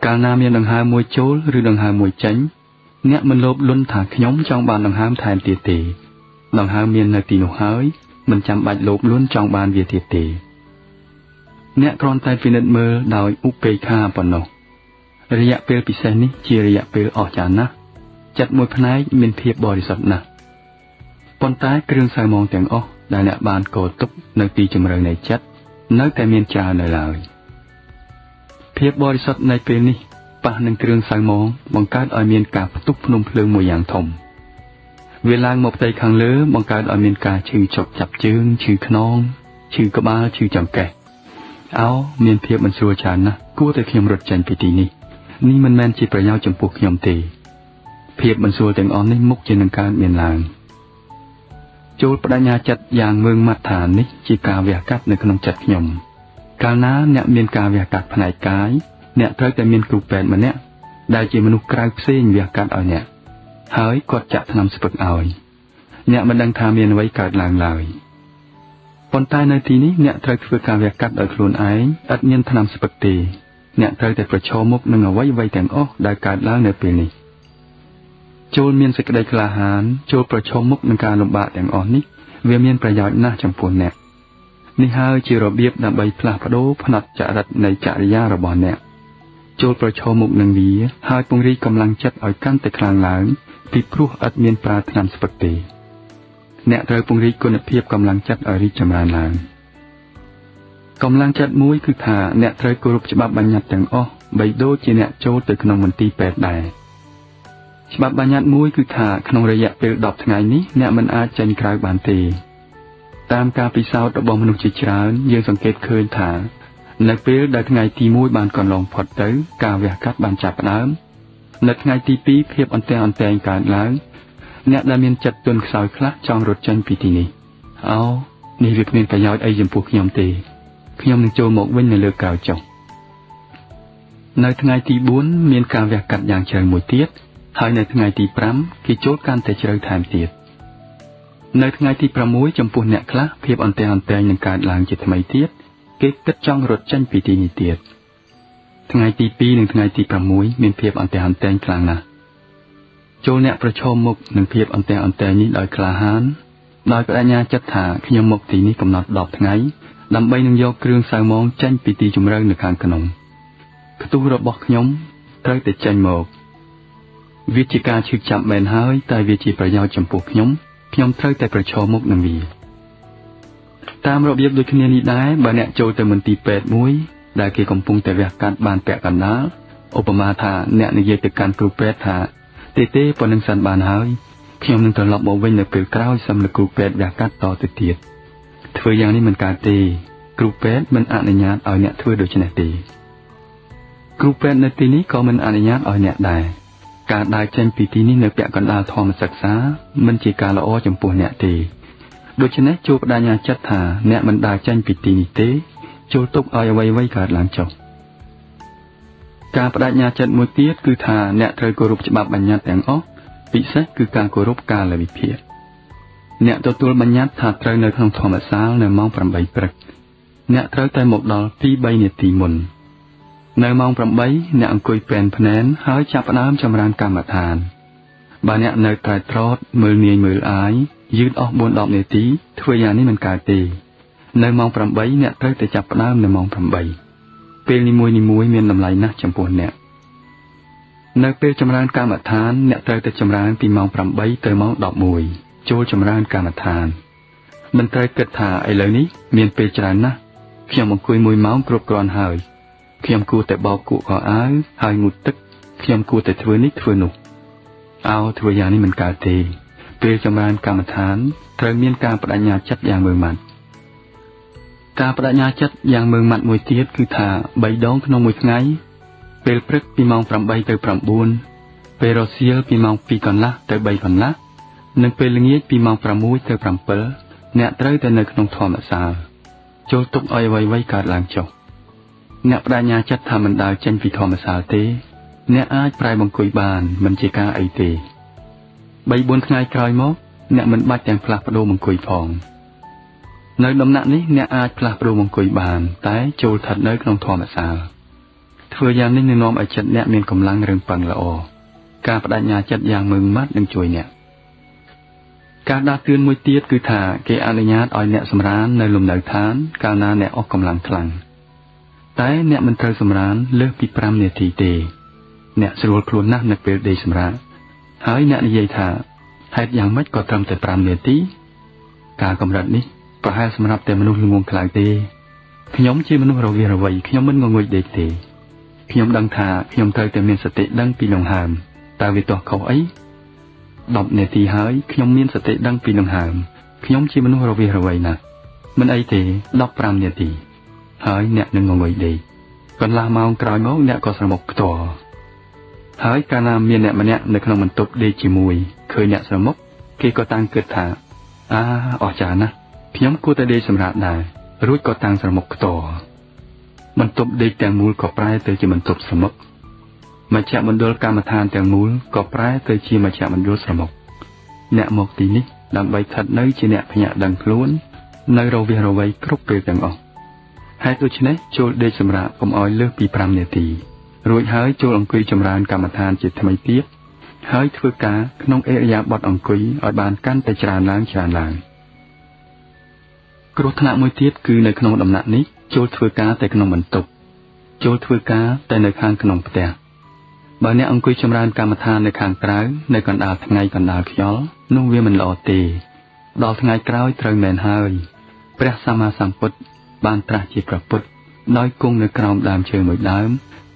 កាលណាមានដង្ហើមមួយចូលឬដង្ហើមមួយចេញអ្នកមិនលោភលន់ថាខ្ញុំចង់បានដង្ហើមថែមទៀតទេដង្ហើមមាននៅទីនោះហើយមិនចាំបាច់លោភលន់ចង់បានវាទៀតទេអ្នកគ្រាន់តែពិនិត្យមើលដោយឧបេក្ខាប៉ុណ្ណោះរយៈពេលពិសេសនេះជារយៈពេលអស្ចារ្យណាស់ចិត្តមួយផ្នែកមានភាពបរិសុទ្ធណាស់ប៉ុន្តែគ្រឿងសៅហ្មងទាំងអស់ដែលអ្នកបានកោទុកនៅទីជម្រៅនៃចិត្តនៅតែមានច្រើននៅឡើយភាពបរិសុទ្ធនៃពេលនេះប៉ះនឹងគ្រឿងសៅហ្មងបង្កើតឲ្យមានការផ្ទុះភ្នំភ្លើងមួយយ៉ាងធំវាឡើងមកផ្ទៃខាងលើបង្កើតឲ្យមានការឈឺចុកចាប់ជើងឈឺខ្នងឈឺក្បាលឈឺចង្កេះមានភាពមិនស្រួលច្រើនណាស់គួរតែខ្ញុំរត់ចេញពីទីនេះមិនមែនជាប្រយោជន៍ចំពោះខ្ញុំទេភាពមិនស្រួលទាំងអស់នេះមុខជានឹងកើតមានឡើងចូលបដិញ្ញាចិត្តយ៉ាងមើងម៉ាត់ថានេះជាការវះកាត់នៅក្នុងចិត្តខ្ញុំកាលណាអ្នកមានការវះកាត់ផ្នែកកាយអ្នកត្រូវតែមានគ្រូពេទ្យម្នាក់ដែលជាមនុស្សក្រៅផ្សេងវះកាត់ឲ្យអ្នកហើយគាត់ចាក់ថ្នាំស្ពឹកឲ្យអ្នកមិនដឹងថាមានអ្វីកើតឡើងឡើយប៉ុន្តែនៅទីនេះអ្នកត្រូវធ្វើការវះកាត់ដោយខ្លួនឯងឥតមានថ្នាំស្ពឹកទេអ្នកត្រូវតែប្រឈមមុខនឹងអ្វីទាំងអស់ដែលកើតឡើងនៅពេលនេះចូលមានសេចក្តីក្លាហានចូលប្រឈមមុខនឹងការលំបាកទាំងអស់នេះវាមានប្រយោជន៍ណាស់ចំពោះអ្នកនេះហើយជារបៀបដើម្បីផ្លាស់ប្ដូរផ្នត់ចរិតនៃចរិយារបស់អ្នកចូលប្រឈមមុខនឹងវាហើយពង្រីកកម្លាំងចិត្តឲ្យកាន់តែខ្លាំងឡើងពីព្រោះឥតមានប្រើថ្នាំស្ពឹកទេអ្នកត្រូវពង្រីកគុណភាពកម្លាំងចិត្តឲ្យរីកចម្រើនឡើងកម្លាំងចិត្តមួយគឺថាអ្នកត្រូវគោរពច្បាប់បញ្ញត្តិទាំងអស់បីដូចជាអ្នកចូលទៅក្នុងមន្ទីរពេទ្យដែរ ច្បាប់បញ្ញត្តិមួយគឺថាក្នុងរយៈពេល10ថ្ងៃនេះអ្នកមិនអាចចេញក្រៅបានទេតាមការពិសោធន៍របស់មនុស្សជាច្រើនយើងសង្កេតឃើញថានៅពេលដែលថ្ងៃទី1បានកន្លងផុតទៅការវះកាត់បានចាប់ផ្ដើមនៅថ្ងៃទី2ភាពអន្ទះអន្ទែងកើតឡើងអ្នកដែលមានចិត្តទន់ខ្សោយខ្លះចង់រត់ចេញពីទីនេះនេះវាគ្មានប្រយោជន៍អីចំពោះខ្ញុំទេខ្ញុំនឹងចូលមកវិញនៅលើក្រោយចុះនៅថ្ងៃទី4មានការវះកាត់យ៉ាងជ្រៅមួយទៀតហើយនៅថ្ងៃទី5គេចូលកាន់តែជ្រៅថែមទៀតនៅថ្ងៃទី6ចំពោះអ្នកខ្លះភាពអន្ទះអន្ទែងនឹងកើតឡើងជាថ្មីទៀតគេគិតចង់រត់ចេញពីទីនេះទៀតថ្ងៃទី2និងថ្ងៃទី6មានភាពអន្ទះអន្ទែងខ្លាំងណាស់ចូលអ្នកប្រឈមមុខនឹងភាពអន្ទះអន្ទែងនេះដោយក្លាហានដោយបដិញ្ញាចិត្តថាខ្ញុំមកទីនេះកំណត់10ថ្ងៃដើម្បីនឹងយកគ្រឿងសៅហ្មងចេញពីទីជម្រៅនៅខាងក្នុងខ្ទុះរបស់ខ្ញុំត្រូវតែចេញមកវាជាការឈឺចាប់មែនហើយតែវាជាប្រយោជន៍ចំពោះខ្ញុំត្រូវតែប្រឈមមុខនឹងវាតាមរបៀបដូចគ្នានេះដែរបើអ្នកចូលទៅមន្ទីរពេទ្យមួយដែលគេកំពុងតែវះកាត់បានពាក់កណ្ដាលឧបមាថាអ្នកនិយាយទៅកាន់គ្រូពេទ្យថាទេប៉ុណ្្នឹងសិនបានហើយខ្ញុំនឹងត្រឡប់មកវិញនៅពេលក្រោយសឹមលោកគ្រូពេទ្យវះកាត់តទៅទៀតធ្វើយ៉ាងនេះមិនកើតទេគ្រូពេទ្យមិនអនុញ្ញាតឲ្យអ្នកធ្វើដូច្នេះទេគ្រូពេទ្យនៅទីនេះក៏មិនអនុញ្ញាតឲ្យអ្នកដែរការដើរចេញពីទីនេះនៅពាក់កណ្ដាលធម្មសិក្សាមិនជាការល្អចំពោះអ្នកទេដូច្នេះចូលបដិញ្ញាចិត្តថាអ្នកមិនដើរចេញពីទីនេះទេចូលទុកឲ្យអ្វីៗកើតឡើងចុះការបដិញ្ញាចិត្តមួយទៀតគឺថាអ្នកត្រូវគោរពច្បាប់បញ្ញត្តិទាំងអស់ពិសេសគឺការគោរពកាលវិភាគអ្នកទទួលបញ្ញត្តិថាត្រូវនៅក្នុងធម្មសាលនៅម៉ោង8ព្រឹកអ្នកត្រូវតែមកដល់ 2-3 នាទីមុននៅម៉ោង8អ្នកអង្គុយពេនភ្នែនហើយចាប់ផ្ដើមចម្រើនកម្មដ្ឋានបើអ្នកនៅត្រែត្រោតមើលនាយមើលអាយយឺតអស់ 4-10 នាទីធ្វើយ៉ាងនេះមិនកើតទេនៅម៉ោង8អ្នកត្រូវតែចាប់ផ្ដើមនៅម៉ោង8ពេលនីមួយមានតម្លៃណាស់ចំពោះអ្នកនៅពេលចម្រើនកម្មដ្ឋានអ្នកត្រូវតែចម្រើនពីម៉ោង8ទៅម៉ោង11ចូលចម្រើនកម្មដ្ឋានមិនត្រូវគិតថាឥឡូវនេះមានពេលច្រើនណាស់ខ្ញុំអង្គុយ1ម៉ោងគ្រប់គ្រាន់ហើយខ្ញុំគួរតែបោកគក់ខោអាវហើយងូតទឹកខ្ញុំគួរតែធ្វើនេះធ្វើនោះធ្វើយ៉ាងនេះមិនកើតទេពេលចម្រើនកម្មដ្ឋានត្រូវមានការបដិញ្ញាចិត្តយ៉ាងម៉ឺងម៉ាត់ការបដិញ្ញាចិត្តយ៉ាងម៉ឺងម៉ាត់មួយទៀតគឺថា3ដងក្នុងមួយថ្ងៃពេលព្រឹកពីម៉ោង8ទៅ9ពេលរសៀលពីម៉ោង2កន្លះទៅ3កន្លះនិងពេលល្ងាចពីម៉ោង6ទៅ7អ្នកត្រូវតែនៅក្នុងធម្មសាលចូលទុកឲ្យអ្វីៗកើតឡើងចុះអ្នកបដិញ្ញាចិត្តថាមិនដើរចេញពីធម្មសាលទេអ្នកអាចប្រែបង្គួយបានមិនជាការអីទេ 3-4 ថ្ងៃក្រោយមកអ្នកមិនបាច់ទាំងផ្លាស់ប្ដូរបង្គួយផងនៅដំណាក់នេះអ្នកអាចផ្លាស់ប្ដូរបង្គួយបានតែចូលស្ថិតនៅក្នុងធម្មសាលធ្វើយ៉ាងនេះនឹងនាំឲ្យចិត្តអ្នកមានកម្លាំងរឹងប៉ឹងល្អការបដិញ្ញាចិត្តយ៉ាងម៉ឺងម៉ាត់នឹងជួយអ្នកការដាស់តឿនមួយទៀតគឺថាគេអនុញ្ញាតឲ្យអ្នកសម្រាននៅលំនៅឋានកាលណាអ្នកអស់កម្លាំងខ្លាំងតែអ្នកមិនត្រូវសម្រានលើសពី5នាទីទេអ្នកស្រួលខ្លួនណាស់នៅពេលដេកសម្រានហើយអ្នកនិយាយថាហេតុយ៉ាងម៉េចក៏ត្រឹមតែ5នាទីការកម្រិតនេះប្រហែលសម្រាប់តែមនុស្សល្ងងខ្លៅទេខ្ញុំជាមនុស្សរវារវៃខ្ញុំមិនងងុយដេកទេខ្ញុំដឹងថាខ្ញុំត្រូវតែមានសតិដឹងពីដង្ហើមតើវាទាស់ខុសអី10នាទីហើយខ្ញុំមានសតិដឹងពីដង្ហើមខ្ញុំជាមនុស្សរវារវៃណាស់មិនអីទេ15នាទីហើយអ្នកនឹងងងុយដេកកន្លះម៉ោងក្រោយមកអ្នកក៏ស្រមុកផ្ទាល់ហើយកាលណាមានអ្នកម្នាក់នៅក្នុងបន្ទប់ដេកជាមួយឃើញអ្នកស្រមុកគេក៏តាំងគិតថាអស្ចារ្យណាស់ខ្ញុំគួរតែដេកសម្រាប់ដែររួចក៏តាំងស្រមុកផ្ទាល់បន្ទប់ដេកទាំងមូលក៏ប្រែទៅជាបន្ទប់ស្រមុកមជ្ឈមណ្ឌលកម្មដ្ឋានទាំងមូលក៏ប្រែទៅជាមជ្ឈមណ្ឌលស្រមុកអ្នកមកទីនេះដើម្បីស្ថិតនៅជាអ្នកភ្ញាក់ដឹងខ្លួននៅរវាងរវៃគ្រប់ពេលទាំងអស់ហេតុដូច្នេះចូលដេកសម្រាប់កុំឲ្យលើសពី5នាទីរួចហើយចូលអង្គុយចម្រើនកម្មដ្ឋានជាថ្មីទៀតហើយធ្វើការក្នុងឥរិយាបថអង្គុយឲ្យបានកាន់តែច្រើនឡើងគ្រោះថ្នាក់មួយទៀតគឺនៅក្នុងដំណាក់នេះចូលធ្វើការតែក្នុងបន្ទប់ចូលធ្វើការតែនៅខាងក្នុងផ្ទះបើអ្នកអង្គុយចម្រើនកម្មដ្ឋាននៅខាងក្រៅនៅកណ្ដាលថ្ងៃកណ្ដាលខ្យល់នោះវាមិនល្អទេដល់ថ្ងៃក្រោយត្រូវមែនហើយព្រះសម្មាសម្ពុទ្ធបានត្រាស់ជាព្រះពុទ្ធដោយគង់នៅក្រោមដើមឈើមួយដើម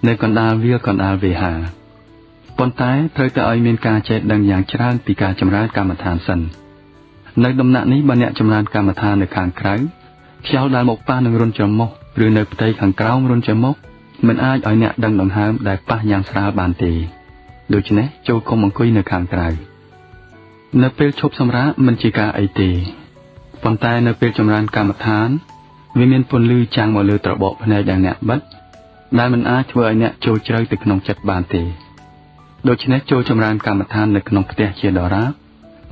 នៅកណ្ដាលវាលកណ្ដាលវេហា ប៉ុន្តែត្រូវតែឲ្យមានការចេះដឹងយ៉ាងច្រើនពីការចម្រើនកម្មដ្ឋានសិននៅដំណាក់នេះបើអ្នកចម្រើនកម្មដ្ឋាននៅខាងក្រៅខ្យល់ដែលមកប៉ះនឹងរុនច្រមុះឬនៅផ្ទៃខាងក្រោមរុនច្រមុះមិនអាចឲ្យអ្នកដឹងដង្ហើមដែលប៉ះយ៉ាងស្រាលបានទេដូច្នេះចូលកុំអង្គុយនៅខាងក្រៅនៅពេលឈប់សម្រាកមិនជាការអីទេប៉ុន្តែនៅពេលចម្រើនកម្មដ្ឋានវាមានពន្លឺចាំងមកលើត្របកភ្នែកដែលអ្នកបិទដែលមិនអាចធ្វើឲ្យអ្នកចូលជ្រៅទៅក្នុងចិត្តបានទេដូច្នេះចូលចម្រើនកម្មដ្ឋាននៅក្នុងផ្ទះជាដរាប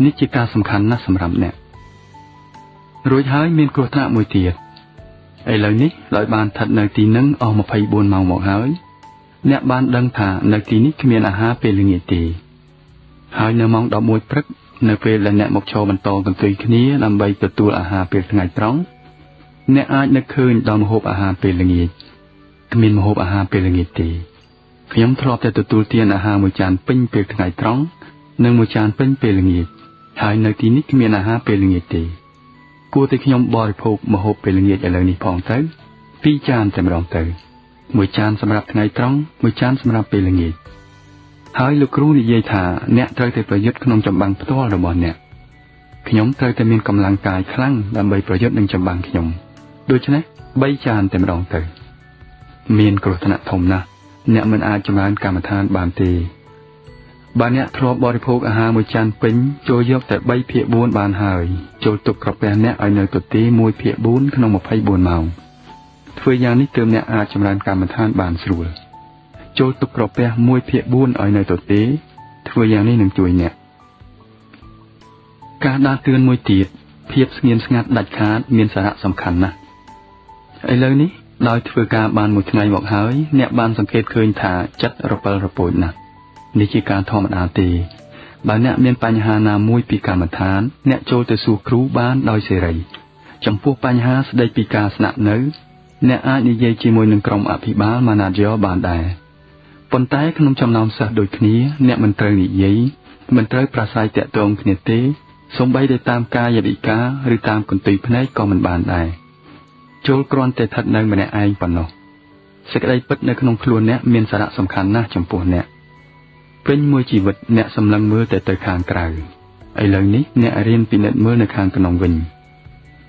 នេះជាការសំខាន់ណាស់សម្រាប់អ្នករួចហើយមានគ្រោះថ្នាក់មួយទៀតឥឡូវនេះដោយបានស្ថិតនៅទីនឹងអស់24ម៉ោងមកហើយអ្នកបានដឹងថានៅទីនេះគ្មានអាហារពេលល្ងាចទេហើយនៅម៉ោង11ព្រឹកនៅពេលដែលអ្នកមកឈរបន្តកន្ទុយគ្នាដើម្បីទទួលអាហារពេលថ្ងៃត្រង់អ្នកអាចនឹកឃើញដល់ម្ហូបអាហារពេលល្ងាចគ្មានម្ហូបអាហារពេលល្ងាចទេខ្ញុំធ្លាប់តែទទួលទានអាហារមួយចានពេញពេលថ្ងៃត្រង់និងមួយចានពេញពេលល្ងាចហើយនៅទីនេះគ្មានអាហារពេលល្ងាចទេគួរតែខ្ញុំបរិភោគម្ហូបពេលល្ងាចឥឡូវនេះផងទៅ2ចានតែម្ដងទៅមួយចានសម្រាប់ថ្ងៃត្រង់មួយចានសម្រាប់ពេលល្ងាចហើយលោកគ្រូនិយាយថាអ្នកត្រូវតែប្រយុទ្ធក្នុងចម្បាំងផ្ទាល់របស់អ្នកខ្ញុំត្រូវតែមានកម្លាំងកាយខ្លាំងដើម្បីប្រយុទ្ធនឹងចម្បាំងខ្ញុំដូច្នេះ3ចានតែម្ដងទៅមានគ្រោះថ្នាក់ធំណាស់អ្នកមិនអាចចម្រើនកម្មដ្ឋានបានទេបើអ្នកធ្លាប់បរិភោគអាហារមួយចានពេញចូលយកតែ3/4បានហើយចូលទុកក្រពះអ្នកឲ្យនៅទទេ1/4ក្នុង24ម៉ោងធ្វើយ៉ាងនេះទើបអ្នកអាចចម្រើនកម្មដ្ឋានបានស្រួលចូលទុកក្រពះ1/4ឲ្យនៅទទេធ្វើយ៉ាងនេះនឹងជួយអ្នកការដាស់តឿនមួយទៀតភាពស្ងៀមស្ងាត់ដាច់ខាតមានសារៈសំខាន់ណាស់ឥឡូវនេះដោយធ្វើការបានមួយថ្ងៃមកហើយអ្នកបានសង្កេតឃើញថាចិត្តរពិលរពូចណាស់នេះជាការធម្មតាទេបើអ្នកមានបញ្ហាណាមួយពីកម្មដ្ឋានអ្នកចូលទៅសួរគ្រូបានដោយសេរីចំពោះបញ្ហាស្ដីពីការស្នាក់នៅអ្នកអាចនិយាយជាមួយនឹងក្រុមអភិបាល manager បានដែរប៉ុន្តែក្នុងចំណោមសិស្សដូចគ្នាអ្នកមិនត្រូវនិយាយមិនត្រូវប្រាស្រ័យទាក់ទងគ្នាទេសូម្បីតែតាមកាយវិការឬតាមកន្ទុយភ្នែកក៏មិនបានដែរចូលគ្រាន់តែស្ថិតនៅម្នាក់ឯងប៉ុណ្ណោះសេចក្តីពិតនៅក្នុងខ្លួនអ្នកមានសារៈសំខាន់ណាស់ចំពោះអ្នកពេញមួយជីវិតអ្នកសម្លឹងមើលតែទៅខាងក្រៅឥឡូវនេះអ្នករៀនពិនិត្យមើលនៅខាងក្នុងវិញ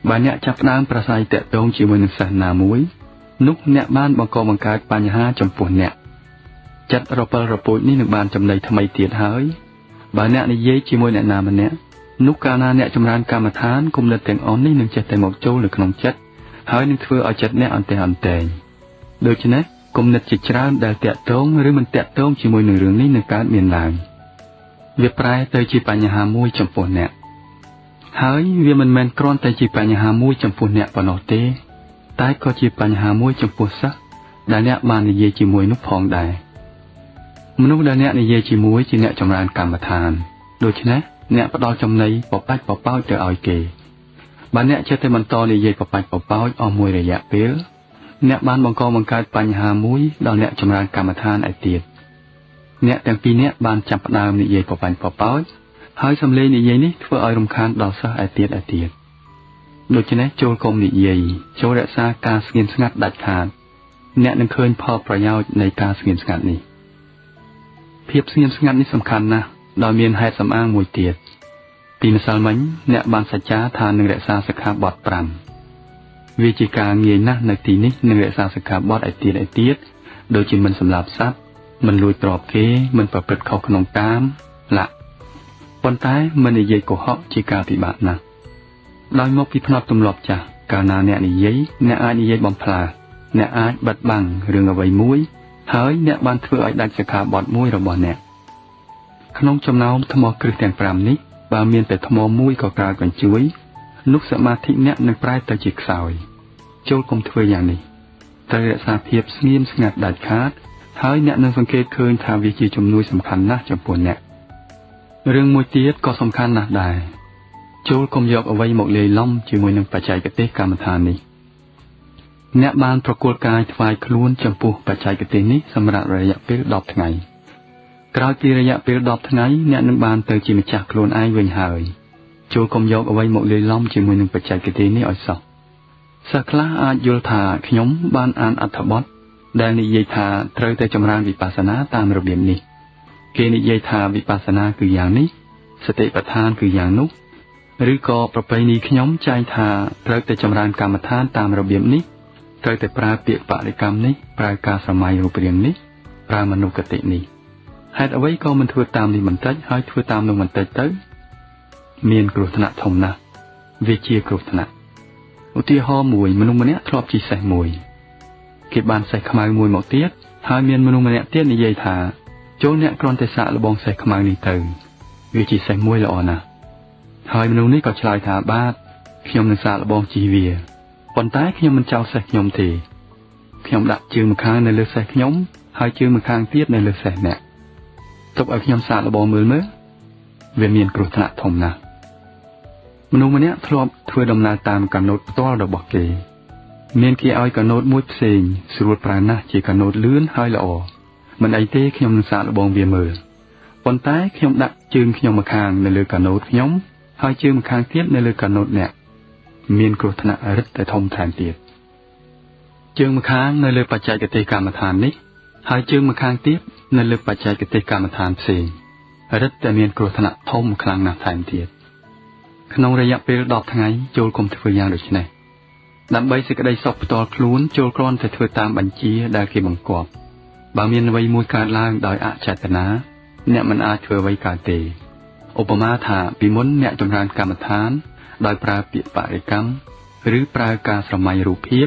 បើអ្នកចាប់ផ្ដើមប្រាស្រ័យទាក់ទងជាមួយនឹងសិស្សណាមួយនោះអ្នកបានបង្កបង្កើតបញ្ហាចំពោះអ្នកចិត្តរពិលរពូចនេះនឹងបានចំណីថ្មីទៀតហើយបើអ្នកនិយាយជាមួយអ្នកណាម្នាក់នោះកាលណាអ្នកចម្រើនកម្មដ្ឋានគំនិតទាំងអស់នេះនឹងចេះតែមកចូលនៅក្នុងចិត្តហើយនឹងធ្វើឲ្យចិត្តអ្នកអន្ទះអន្តែងដូច្នេះគំនិតជាច្រើនដែលតាក់ទងឬមិនតាក់ទងជាមួយនឹងរឿងនេះនឹងកើតមានឡើងវាប្រែទៅជាបញ្ហាមួយចំពោះអ្នកហើយវាមិនមែនគ្រាន់តែជាបញ្ហាមួយចំពោះអ្នកប៉ុណ្ណោះទេតែក៏ជាបញ្ហាមួយចំពោះសិស្សដែលអ្នកបាននិយាយជាមួយនោះផងដែរមនុស្សដែលអ្នកនិយាយជាមួយជាអ្នកចម្រើនកម្មដ្ឋានដូច្នេះអ្នកផ្ដល់ចំណីបបាច់បបោចទៅឲ្យគេបើអ្នកចេះតែបន្តនិយាយបបាច់បបោចអស់មួយរយៈពេលអ្នកបានបង្កើតបញ្ហាមួយដល់អ្នកចម្រើនកម្មដ្ឋានឯទៀតអ្នកទាំងពីរនាក់បានចាប់ផ្ដើមនិយាយបបាញ់បបោចហើយសំឡេងនិយាយនេះធ្វើឲ្យរំខានដល់សិស្សឯទៀតដូច្នេះចូលកុំនិយាយចូលរក្សាការស្ងៀមស្ងាត់ដាច់ខាតអ្នកនឹងឃើញផលប្រយោជន៍នៃការស្ងៀមស្ងាត់នេះភាពស្ងៀមស្ងាត់នេះសំខាន់ណាស់ដោយមានហេតុសំអាងមួយទៀតពីម្សិលមិញអ្នកបានសច្ចាថានឹងរក្សាសិក្ខាបទ5វាជាការងាយណាស់នៅទីនេះនឹងរក្សាសិក្ខាបទឯទៀតដូចជាមិនសម្លាប់សត្វមិនលួចទ្រព្យគេមិនប្រព្រឹត្តខុសក្នុងកាមប៉ុន្តែមិននិយាយកុហកជាការពិបាកណាស់ដោយមកពីផ្នត់ទម្លាប់ចាស់កាលណាអ្នកនិយាយអ្នកអាចនិយាយបំផ្លាស់អ្នកអាចបិទបាំងរឿងអ្វីមួយហើយអ្នកបានធ្វើឲ្យដាច់សិក្ខាបទមួយរបស់អ្នកក្នុងចំណោមថ្មគ្រឹះទាំង5នេះបើមានតែថ្មមួយក៏ក្រើកញ្ជួយនោះសមាធិអ្នកនឹងប្រែទៅជាខ្សោយចូលកុំធ្វើយ៉ាងនេះត្រូវរក្សាភាពស្ងៀមស្ងាត់ដាច់ខាតហើយអ្នកនឹងសង្កេតឃើញថាវាជាជំនួយសំខាន់ណាស់ចំពោះអ្នករឿងមួយទៀតក៏សំខាន់ណាស់ដែរចូលកុំយកអ្វីមកលាយឡំជាមួយនឹងបច្ចេកទេសកម្មដ្ឋាននេះអ្នកបានប្រគល់កាយថ្វាយខ្លួនចំពោះបច្ចេកទេសនេះសម្រាប់រយៈពេល10ថ្ងៃក្រោយពីរយៈពេល10ថ្ងៃអ្នកនឹងបានទៅជាម្ចាស់ខ្លួនឯងវិញហើយចូលកុំយកអ្វីមកលាយឡំជាមួយនឹងបច្ចេកទេសនេះឲ្យសោះសិស្សខ្លះអាចយល់ថាខ្ញុំបានអានអត្ថបទដែលនិយាយថាត្រូវតែចម្រើនវិបស្សនាតាមរបៀបនេះ គេនិយាយថាវិបស្សនាគឺយ៉ាងនេះសតិប្បដ្ឋានគឺយ៉ាងនោះឬក៏ប្រពៃណីខ្ញុំចែងថាត្រូវតែចម្រើនកម្មដ្ឋានតាមរបៀបនេះត្រូវតែប្រើពាក្យបរិកម្មនេះប្រើការស្រមៃរូបរាងនេះប្រើមនោគតិនេះហេតុអ្វីក៏មិនធ្វើតាមនេះបន្តិចហើយធ្វើតាមនោះបន្តិចទៅមានគ្រោះថ្នាក់ធំណាស់វាជាគ្រោះថ្នាក់ឧទាហរណ៍មួយមនុស្សម្នាក់ធ្លាប់ជិះសេះមួយគេបានសេះខ្មៅមួយមកទៀតហើយមានមនុស្សម្នាក់ទៀតនិយាយថាចូលអ្នកគ្រាន់តែសាកល្បងសេះខ្មៅនេះទៅវាជាសេះមួយល្អណាស់ហើយមនុស្សនេះក៏ឆ្លើយថាបាទខ្ញុំនឹងសាកល្បងជិះវាប៉ុន្តែខ្ញុំមិនចោលសេះខ្ញុំទេខ្ញុំដាក់ជើងម្ខាងនៅលើសេះខ្ញុំហើយជើងម្ខាងទៀតនៅលើសេះអ្នកទុកឲ្យខ្ញុំសាកល្បងមើលវាមានគ្រោះថ្នាក់ធំណាស់មនុស្សម្នាក់ធ្លាប់ធ្វើដំណើរតាមកាណូតផ្ទាល់របស់គេមានគេឲ្យកាណូតមួយផ្សេងស្រួលប្រើណាស់ជាកាណូតលឿនហើយល្អមិនអីទេខ្ញុំនឹងសាកល្បងវាមើលប៉ុន្តែខ្ញុំដាក់ជើងខ្ញុំម្ខាងនៅលើកាណូតខ្ញុំហើយជើងម្ខាងទៀតនៅលើកាណូតអ្នកមានគ្រោះថ្នាក់រឹតតែធំថែមទៀតជើងម្ខាងនៅលើបច្ចេកទេសកម្មដ្ឋាននេះហើយជើងម្ខាងទៀតនៅលើបច្ចេកទេសកម្មដ្ឋានផ្សេងរឹតតែមានគ្រោះថ្នាក់ធំខ្លាំងណាស់ថែមទៀតក្នុងរយៈពេល10ថ្ងៃចូលកុំធ្វើយ៉ាងដូចនេះដើម្បីសេចក្តីសុខផ្ទាល់ខ្លួនចូលគ្រាន់តែធ្វើតាមបញ្ជាដែលគេបង្គាប់បើមានអ្វីមួយកើតឡើងដោយអចេតនាអ្នកមិនអាចធ្វើអ្វីកើតទេឧបមាថាពីមុនអ្នកចម្រើនកម្មដ្ឋានដោយប្រើពាក្យបរិកម្មឬប្រើការស្រមៃរូបភាព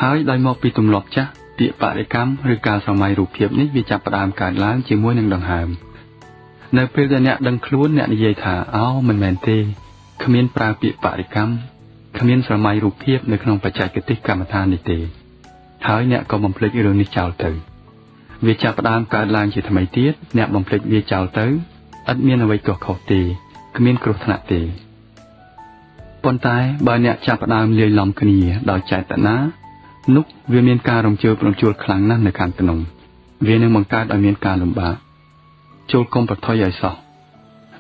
ហើយដោយមកពីទម្លាប់ចាស់ពាក្យបរិកម្មឬការស្រមៃរូបភាពនេះវាចាប់ផ្ដើមកើតឡើងជាមួយនឹងដង្ហើមនៅពេលដែលអ្នកដឹងខ្លួនអ្នកនិយាយថាមិនមែនទេគ្មានប្រើពាក្យបរិកម្មគ្មានស្រមៃរូបភាពនៅក្នុងបច្ចេកទេសកម្មដ្ឋាននេះទេហើយអ្នកក៏បំភ្លេចរឿងនេះចោលទៅវាចាប់ផ្ដើមកើតឡើងជាថ្មីទៀតអ្នកបំភ្លេចវាចោលទៅឥតមានអ្វីទាស់ខុសទេគ្មានគ្រោះថ្នាក់ទេប៉ុន្តែបើអ្នកចាប់ផ្ដើមលាយឡំគ្នាដោយចេតនានោះវាមានការរំជើបរំជួលខ្លាំងណាស់នៅខាងក្នុងវានឹងបង្កើតឲ្យមានការលំបាកចូលកុំប្រថុយឲ្យសោះ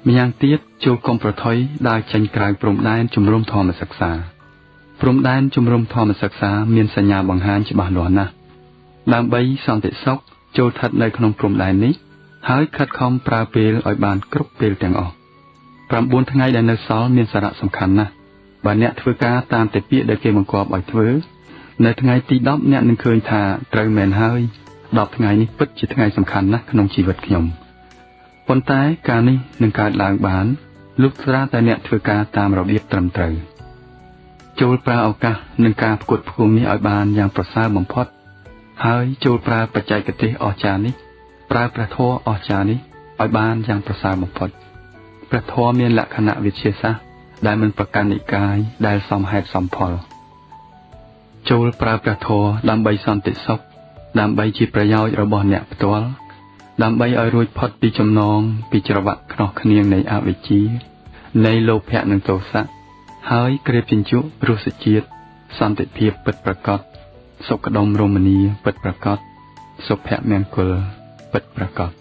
ម្យ៉ាងទៀតចូលកុំប្រថុយដើរចេញក្រៅព្រំដែនជំរំធម្មសិក្សាព្រំដែនជំរំធម្មសិក្សាមានសញ្ញាបង្ហាញច្បាស់លាស់ណាស់ដើម្បីសន្តិសុខចូលស្ថិតនៅក្នុងព្រំដែននេះហើយខិតខំប្រើពេលឲ្យបានគ្រប់ពេលទាំងអស់9ថ្ងៃដែលនៅសល់មានសារៈសំខាន់ណាស់បើអ្នកធ្វើការតាមតែពាក្យដែលគេបង្គាប់ឲ្យធ្វើនៅថ្ងៃទី10អ្នកនឹងឃើញថាត្រូវមែនហើយ10ថ្ងៃនេះពិតជាថ្ងៃសំខាន់ណាស់ក្នុងជីវិតខ្ញុំប៉ុន្តែការនេះនឹងកើតឡើងបានលុះត្រាតែអ្នកធ្វើការតាមរបៀបត្រឹមត្រូវចូលប្រើឱកាសនឹងការផ្គត់ផ្គង់នេះឲ្យបានយ៉ាងប្រសើរបំផុតហើយចូលប្រើបច្ចេកទេសអស្ចារ្យនេះប្រើព្រះធម៌អស្ចារ្យនេះឲ្យបានយ៉ាងប្រសើរបំផុតព្រះធម៌មានលក្ខណៈវិទ្យាសាស្ត្រដែលមិនប្រកាន់និកាយដែលសមហេតុសមផលចូលប្រើព្រះធម៌ដើម្បីសន្តិសុខដើម្បីជាប្រយោជន៍របស់អ្នកផ្ទាល់ដើម្បីឲ្យរួចផុតពីចំណងពីច្រវាក់ខ្នោះគ្នាងនៃអវិជ្ជានៃលោភៈនិងទោសៈហើយក្រេបជញ្ជក់រសជាតិសន្តិភាពពិតប្រាកដសុខដុមរមនាពិតប្រាកដសុភមង្គលពិតប្រាកដ